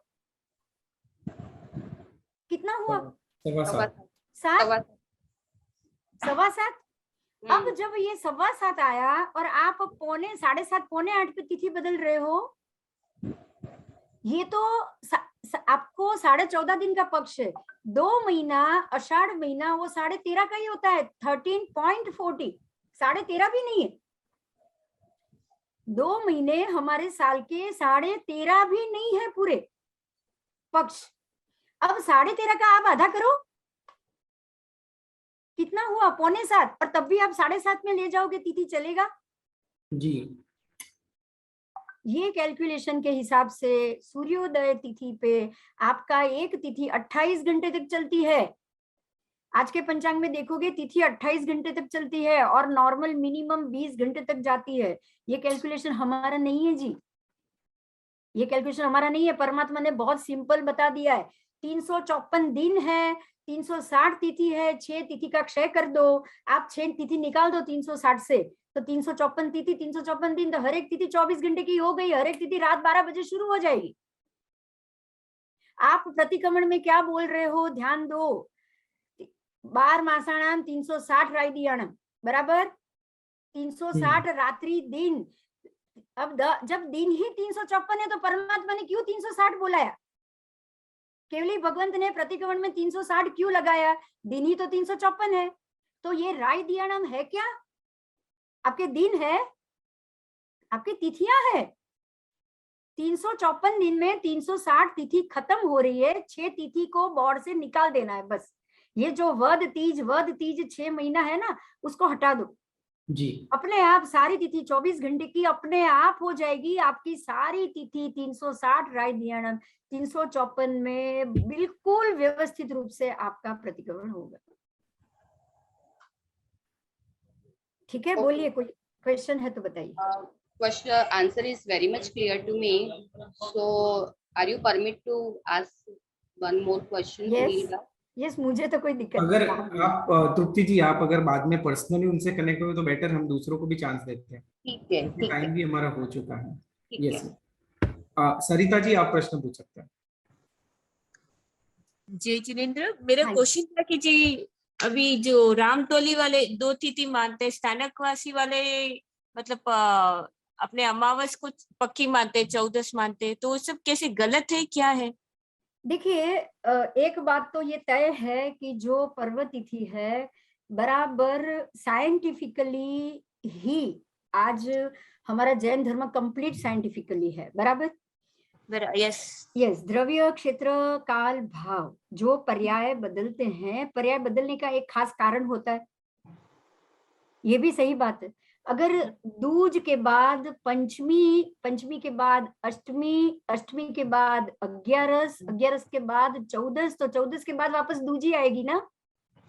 कितना हुआ? 7, 7.25। अब जब ये 7.25 आया और आप 7.5 पौने 8 पे तिथि बदल रहे हो, ये तो आपको 14.5 दिन का पक्ष है। 2 महीना आषाढ़ महीना वो 13.5 का ही होता है, 13.40, 13.5 भी नहीं है। 2 महीने हमारे साल के 13.5 भी नहीं है पूरे पक्ष। अब 13.5 का आप आधा करो, कितना हुआ? 6.25, और तब भी आप 7.5 में ले जाओगे, तिथि चलेगा जी। ये कैलकुलेशन के हिसाब से सूर्योदय तिथि पे आपका एक तिथि 28 घंटे तक चलती है। आज के पंचांग में देखोगे तिथि 28 घंटे तक चलती है और नॉर्मल मिनिमम 20 घंटे तक जाती है। ये कैलकुलेशन हमारा नहीं है जी, ये कैलकुलेशन हमारा नहीं है। परमात्मा ने बहुत सिंपल बता दिया है। 354 दिन है, 360 तिथि है, 6 तिथि का क्षय कर दो, आप 6 तिथि निकाल दो 360 से, तो 354 तिथि, 354 दिन, तो हर एक तिथि 24 घंटे की हो गई। हर एक तिथि रात 12 बजे शुरू हो जाएगी। आप प्रतिक्रमण में क्या बोल रहे हो, ध्यान दो। 12 मासाणाम 360 रायदियाणम, बराबर 360 रात्रि दिन। अब जब दिन ही 354 है तो परमात्मा ने क्यों 360 बोलाया? केवली भगवंत ने प्रतिक्रमण में 360 क्यों लगाया? दिन ही तो 354 है। तो ये रायदियाणम है क्या? आपके दिन है, आपकी तिथियां है। 354 दिन में 360 तिथि खत्म हो रही है, 6 तिथि को बोर्ड से निकाल देना है बस। ये जो वद तीज 6 महीना है ना, उसको हटा दो जी। अपने आप। सारी तिथि 24 घंटे की अपने आप हो जाएगी। आपकी सारी तिथि 360 रायदियाणम 354 में बिल्कुल व्यवस्थित रूप से आपका प्रतिक्रमण होगा। ठीक है, बोलिए, कोई क्वेश्चन है तो बताइए। Question answer is very much clear to me. So, are you permit to ask one more question? Yes, मुझे तो कोई दिक्कत अगर नहीं। आप तृप्ति जी, आप अगर बाद में पर्सनली उनसे कनेक्ट हो तो बेटर, हम दूसरों को भी चांस देते हैं। ठीक है, टाइम भी हमारा हो चुका है। ठीक है। सरिता जी, आप प्रश्न पूछ सकते हैं। जय जिनेंद्र, मेरा क्वेश्चन था कि जी अभी जो रामटोली वाले 2 तिथि मानते, स्थानकवासी वाले मतलब अपने अमावस को पक्की मानते, 14 मानते, तो वो सब कैसे गलत है, क्या है? देखिए, एक बात तो ये तय है कि जो पर्व तिथि है बराबर साइंटिफिकली ही, आज हमारा जैन धर्म कंप्लीट साइंटिफिकली है, बराबर। यस, द्रव्य, क्षेत्र, काल, भाव, जो पर्याय बदलते हैं, पर्याय बदलने का एक खास कारण होता है, ये भी सही बात है। अगर दूज के बाद पंचमी के बाद अष्टमी के बाद 11 के बाद 14, तो 14 के बाद वापस दूज ही आएगी ना।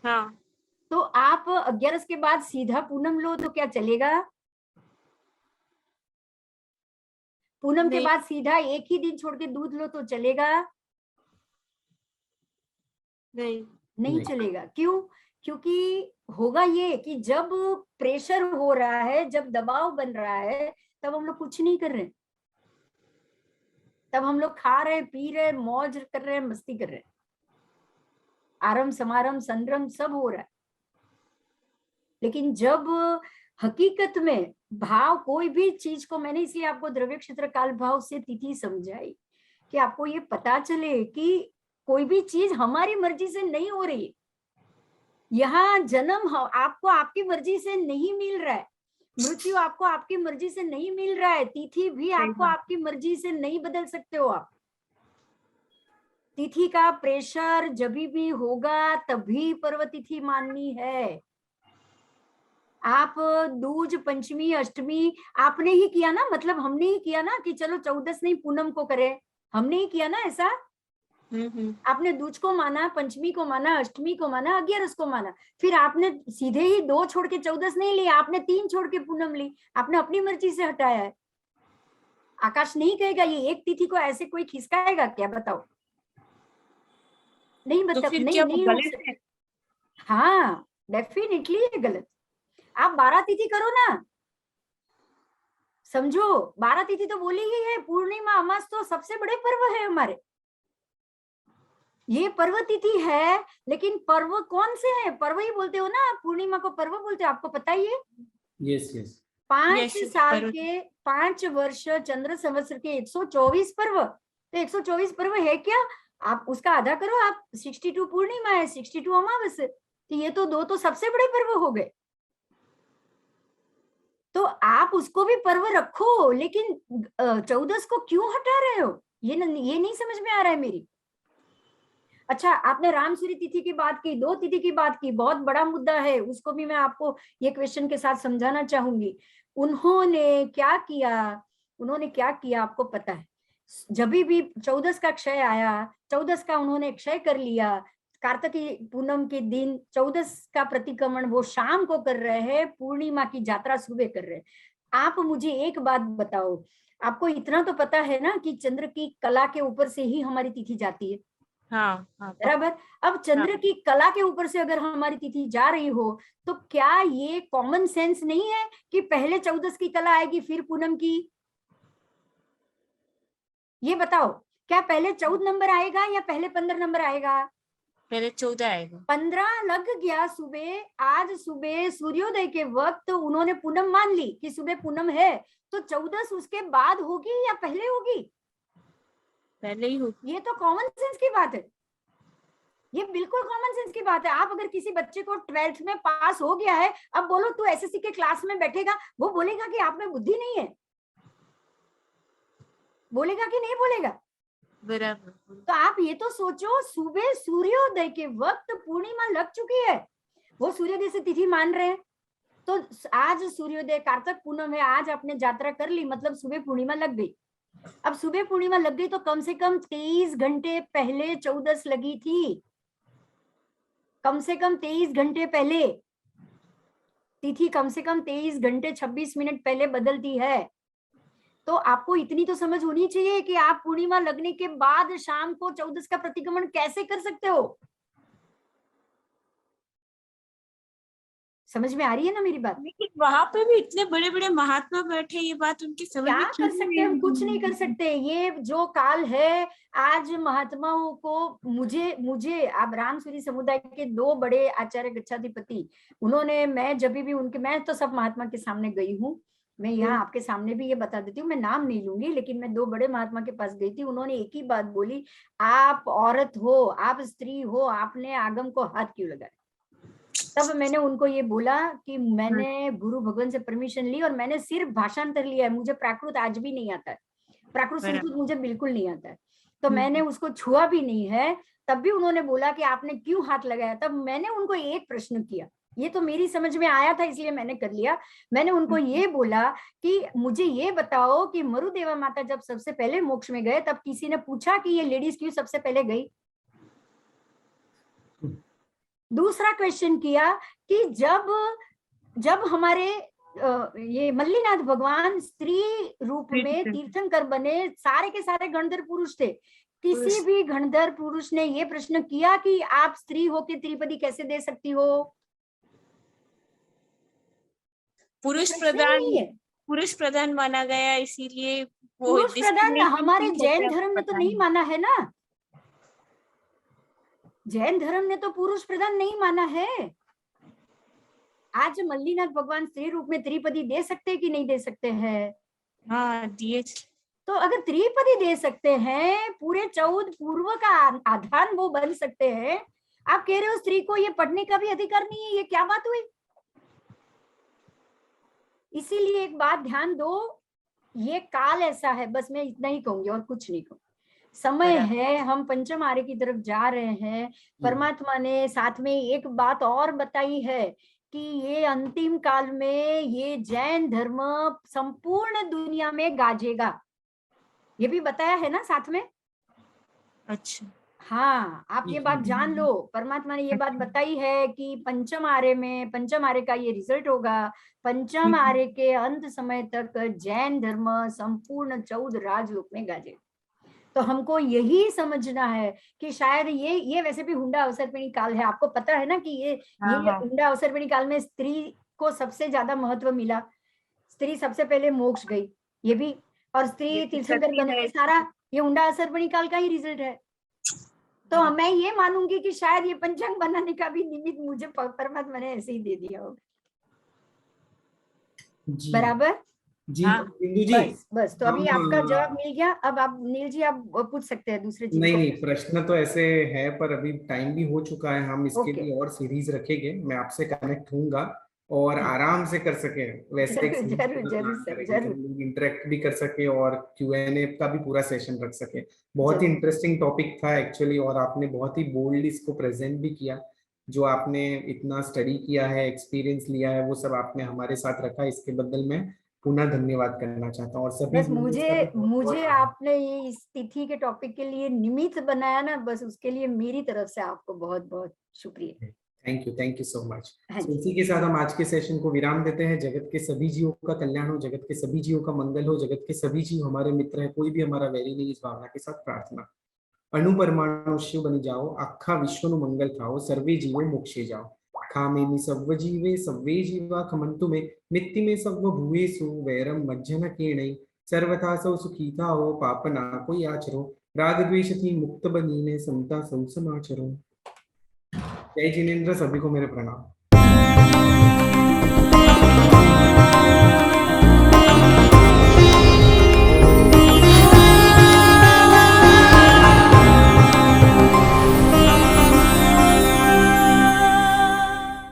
हाँ। तो आप 11 के बाद सीधा पूनम लो तो क्या चलेगा? पूनम के बाद सीधा एक ही दिन छोड़ के दूध लो तो चलेगा? नहीं चलेगा। क्यों? क्योंकि होगा ये कि जब प्रेशर हो रहा है, जब दबाव बन रहा है, तब हम लोग कुछ नहीं कर रहे, तब हम लोग खा रहे, पी रहे, मौज कर रहे, मस्ती कर रहे। आरंभ समारंभ संरंभ सब हो रहा है, लेकिन जब हकीकत में भाव कोई भी चीज को, मैंने इसलिए आपको द्रव्य क्षेत्र काल भाव से तिथि समझाई कि आपको ये पता चले कि कोई भी चीज हमारी मर्जी से नहीं हो रही। यहाँ जन्म आपको आपकी मर्जी से नहीं मिल रहा है, मृत्यु आपको आपकी मर्जी से नहीं मिल रहा है, तिथि भी आपको आपकी मर्जी से नहीं बदल सकते हो आप। तिथि का प्रेशर जब भी होगा तभी पर्व तिथि माननी है। आप दूज पंचमी अष्टमी आपने ही किया ना, मतलब हमने ही किया ना कि चलो 14 नहीं पूनम को करे, हमने ही किया ना ऐसा। आपने दूज को माना, पंचमी को माना, अष्टमी को माना, 11 को माना, फिर आपने सीधे ही 2 छोड़ के 14 नहीं ली, आपने 3 छोड़ के पूनम ली, आपने अपनी मर्जी से हटाया है। आकाश नहीं कहेगा ये एक तिथि को ऐसे कोई खिसकाएगा क्या, बताओ? नहीं बता, तो नहीं गलत है? हाँ डेफिनेटली ये गलत। आप 12 तिथि करो ना, समझो 12 तिथि तो बोली ही है, पूर्णिमा अमास तो सबसे बड़े पर्व है हमारे, ये पर्व तिथि है। लेकिन पर्व कौन से हैं? पर्व ही बोलते हो ना, पूर्णिमा को पर्व बोलते हो, आपको पता ही है। यस यस 5 साल के 5 वर्ष चंद्र संवत्सर के 124 पर्व, तो 124 पर्व है क्या? आप उसका आधा करो, आप 62 पूर्णिमा है, 62 अमावस, तो ये तो 2 तो सबसे बड़े पर्व हो गए। तो आप उसको भी पर्व रखो, लेकिन 14 को क्यों हटा रहे हो? ये नहीं समझ में आ रहा है मेरी। अच्छा, आपने राम सूर्य तिथि की बात की, 2 तिथि की बात की, बहुत बड़ा मुद्दा है, उसको भी मैं आपको ये क्वेश्चन के साथ समझाना चाहूंगी। उन्होंने क्या किया आपको पता है? जब भी 14 का क्षय आया, 14 का उन्होंने क्षय कर लिया, कार्तिकी पूनम के दिन 14 का प्रतिक्रमण वो शाम को कर रहे हैं, पूर्णिमा की यात्रा सुबह कर रहे हैं। आप मुझे एक बात बताओ, आपको इतना तो पता है ना कि चंद्र की कला के ऊपर से ही हमारी तिथि जाती है। हाँ, बराबर। अब चंद्र की कला के ऊपर से अगर हमारी तिथि जा रही हो, तो क्या ये कॉमन सेंस नहीं है कि पहले 14 की कला आएगी फिर पूनम की? ये बताओ, क्या पहले 14 नंबर आएगा या पहले 15 नंबर आएगा? पहले 14 आएगा। 15 लग गया सुबह, आज सुबह सूर्योदय के वक्त उन्होंने पूनम मान ली कि सुबह पूनम है, तो 14 उसके बाद होगी या पहले होगी? पहले ही होगी। ये तो कॉमन सेंस की बात है, ये बिल्कुल कॉमन सेंस की बात है। आप अगर किसी बच्चे को 12th में पास हो गया है, अब बोलो तू एसएससी के क्लास में बैठेगा, वो बोलेगा कि आप में बुद्धि नहीं है? बोलेगा कि नहीं बोलेगा? बराबर। तो आप ये तो सोचो, सुबह सूर्योदय के वक्त पूर्णिमा लग चुकी है, वो सूर्योदय से तिथि मान रहे हैं, तो आज सूर्योदय कार्तिक पूनम है, आज आपने यात्रा कर ली, मतलब सुबह पूर्णिमा लग गई। अब सुबह पूर्णिमा लग गई तो कम से कम 23 घंटे पहले 14 लगी थी, कम से कम 23 घंटे पहले तिथि, कम से कम 23 घंटे 26 मिनट पहले बदलती है। तो आपको इतनी तो समझ होनी चाहिए कि आप पूर्णिमा लगने के बाद शाम को 14 का प्रतिक्रमण कैसे कर सकते हो। समझ में आ रही है ना मेरी बात? लेकिन वहां पे भी इतने बड़े बड़े महात्मा बैठे, ये बात उनकी समझ क्या में कर सकते हैं हम? कुछ नहीं कर सकते। ये जो काल है, आज महात्माओं को, मुझे अब राम सूरी समुदाय के 2 बड़े आचार्य गच्छाधिपति, उन्होंने, मैं जब भी उनके, मैं तो सब महात्मा के सामने गई हूँ, मैं यहाँ आपके सामने भी ये बता देती हूँ, मैं नाम नहीं लूंगी, लेकिन मैं 2 बड़े महात्मा के पास गई थी, उन्होंने एक ही बात बोली, आप औरत हो, आप स्त्री हो, आपने आगम को हाथ क्यों लगाया? तब मैंने उनको ये बोला कि मैंने गुरु भगवान से परमिशन ली और मैंने सिर्फ भाषांतर लिया है, मुझे प्राकृत आज भी नहीं आता है, प्राकृत संस्कृत मुझे बिल्कुल नहीं आता है, तो मैंने उसको छुआ भी नहीं है। तब भी उन्होंने बोला कि आपने क्यों हाथ लगाया? तब मैंने उनको एक प्रश्न किया, ये तो मेरी समझ में आया था इसलिए मैंने कर लिया। मैंने उनको ये बोला कि मुझे ये बताओ कि मरुदेवा माता जब सबसे पहले मोक्ष में गए, तब किसी ने पूछा कि ये लेडीज क्यों सबसे पहले गई? दूसरा क्वेश्चन किया कि जब हमारे ये मल्लीनाथ भगवान स्त्री रूप में तीर्थंकर बने, सारे के सारे गणधर पुरुष थे, किसी भी गणधर पुरुष ने ये प्रश्न किया कि आप स्त्री होके त्रिपदी कैसे दे सकती हो? पुरुष प्रधान माना गया, इसीलिए वो पुरुष प्रधान हमारे जैन धर्म में तो नहीं माना है ना। जैन धर्म ने तो पुरुष प्रधान नहीं माना है। आज मल्लीनाथ भगवान स्त्री रूप में त्रिपदी दे सकते हैं कि नहीं दे सकते हैं? हाँ दिए। तो अगर त्रिपदी दे सकते हैं, पूरे 14 पूर्व का आधान वो बन सकते हैं, आप कह रहे हो स्त्री को ये पढ़ने का भी अधिकार नहीं है, ये क्या बात हुई? इसीलिए एक बात ध्यान दो, ये काल ऐसा है, बस मैं इतना ही कहूंगी और कुछ नहीं कहूंगी। समय है, हम पंचम आर्य की तरफ जा रहे हैं। परमात्मा ने साथ में एक बात और बताई है कि ये अंतिम काल में ये जैन धर्म संपूर्ण दुनिया में गाजेगा, ये भी बताया है ना साथ में। अच्छा हाँ, आप ये बात जान लो, परमात्मा ने ये बात बताई है कि पंचम आर्य का ये रिजल्ट होगा। पंचम आर्य के अंत समय तक जैन धर्म संपूर्ण 14 राजलोक में गाजे। तो हमको यही समझना है कि शायद ये वैसे भी हुंडा अवसर्पिणी काल है। आपको पता है ना कि ये हुंडा अवसर्पिणी काल में स्त्री को सबसे ज्यादा महत्व मिला, स्त्री सबसे पहले मोक्ष गई, ये भी, और स्त्री तीर्थंकर बने, सारा ये हुंडा अवसर्पिणी काल का ही रिजल्ट है। तो मैं ये मानूंगी कि शायद ये पंचांग बनाने का भी निमित्त मुझे परमात्मा ने ऐसे ही दे दिया होगा। बराबर जी। बिंदु जी बस तो अभी आपका जवाब मिल गया। अब आप नील जी आप पूछ सकते हैं दूसरे चीज। नहीं, प्रश्न तो ऐसे है, पर अभी टाइम भी हो चुका है, हम इसके लिए और सीरीज रखेंगे। मैं आपसे कनेक्ट होऊंगा और आराम से कर सके वैसे जरूर इंटरेक्ट भी कर सके और Q&A का भी पूरा सेशन रख सके। बहुत ही इंटरेस्टिंग टॉपिक था एक्चुअली, और आपने बहुत ही बोल्ड इसको प्रेजेंट भी किया। जो आपने इतना स्टडी किया है, एक्सपीरियंस लिया है, वो सब आपने हमारे साथ रखा, इसके बदल मैं पुनः धन्यवाद करना चाहता हूँ। और सभी बस मुझे आपने ये इस तिथि के टॉपिक के लिए निमित्त बनाया ना, बस उसके लिए मेरी तरफ से आपको बहुत बहुत शुक्रिया। Thank you so much. इसी के साथ हम आज के सेशन को विराम देते हैं। जगत के सभी जीवों का कल्याण हो, जगत के सभी जीवों का मंगल हो, जगत के सभी जीव हमारे मित्र है, कोई भी हमारा वैरी नहीं, इस भावना के साथ प्रार्थना। अणु परमाणु शिव बनी जाओ, आखा विश्व नु मंगल थाओ, सर्वे जीवो मोक्षे जाओ। खामेमि सव्व जीवे सव्वे जीवा खमन्तु मे, नित्य में सव्व भूयेषु वैरम मज्जन केणै। सर्वथा सौ सुखीता हो, पाप ना कोई आचरो, राग द्वेष थी मुक्त बनीने, समता सौ समाचरो। जय जिनेंद्र, सभी को मेरे प्रणाम।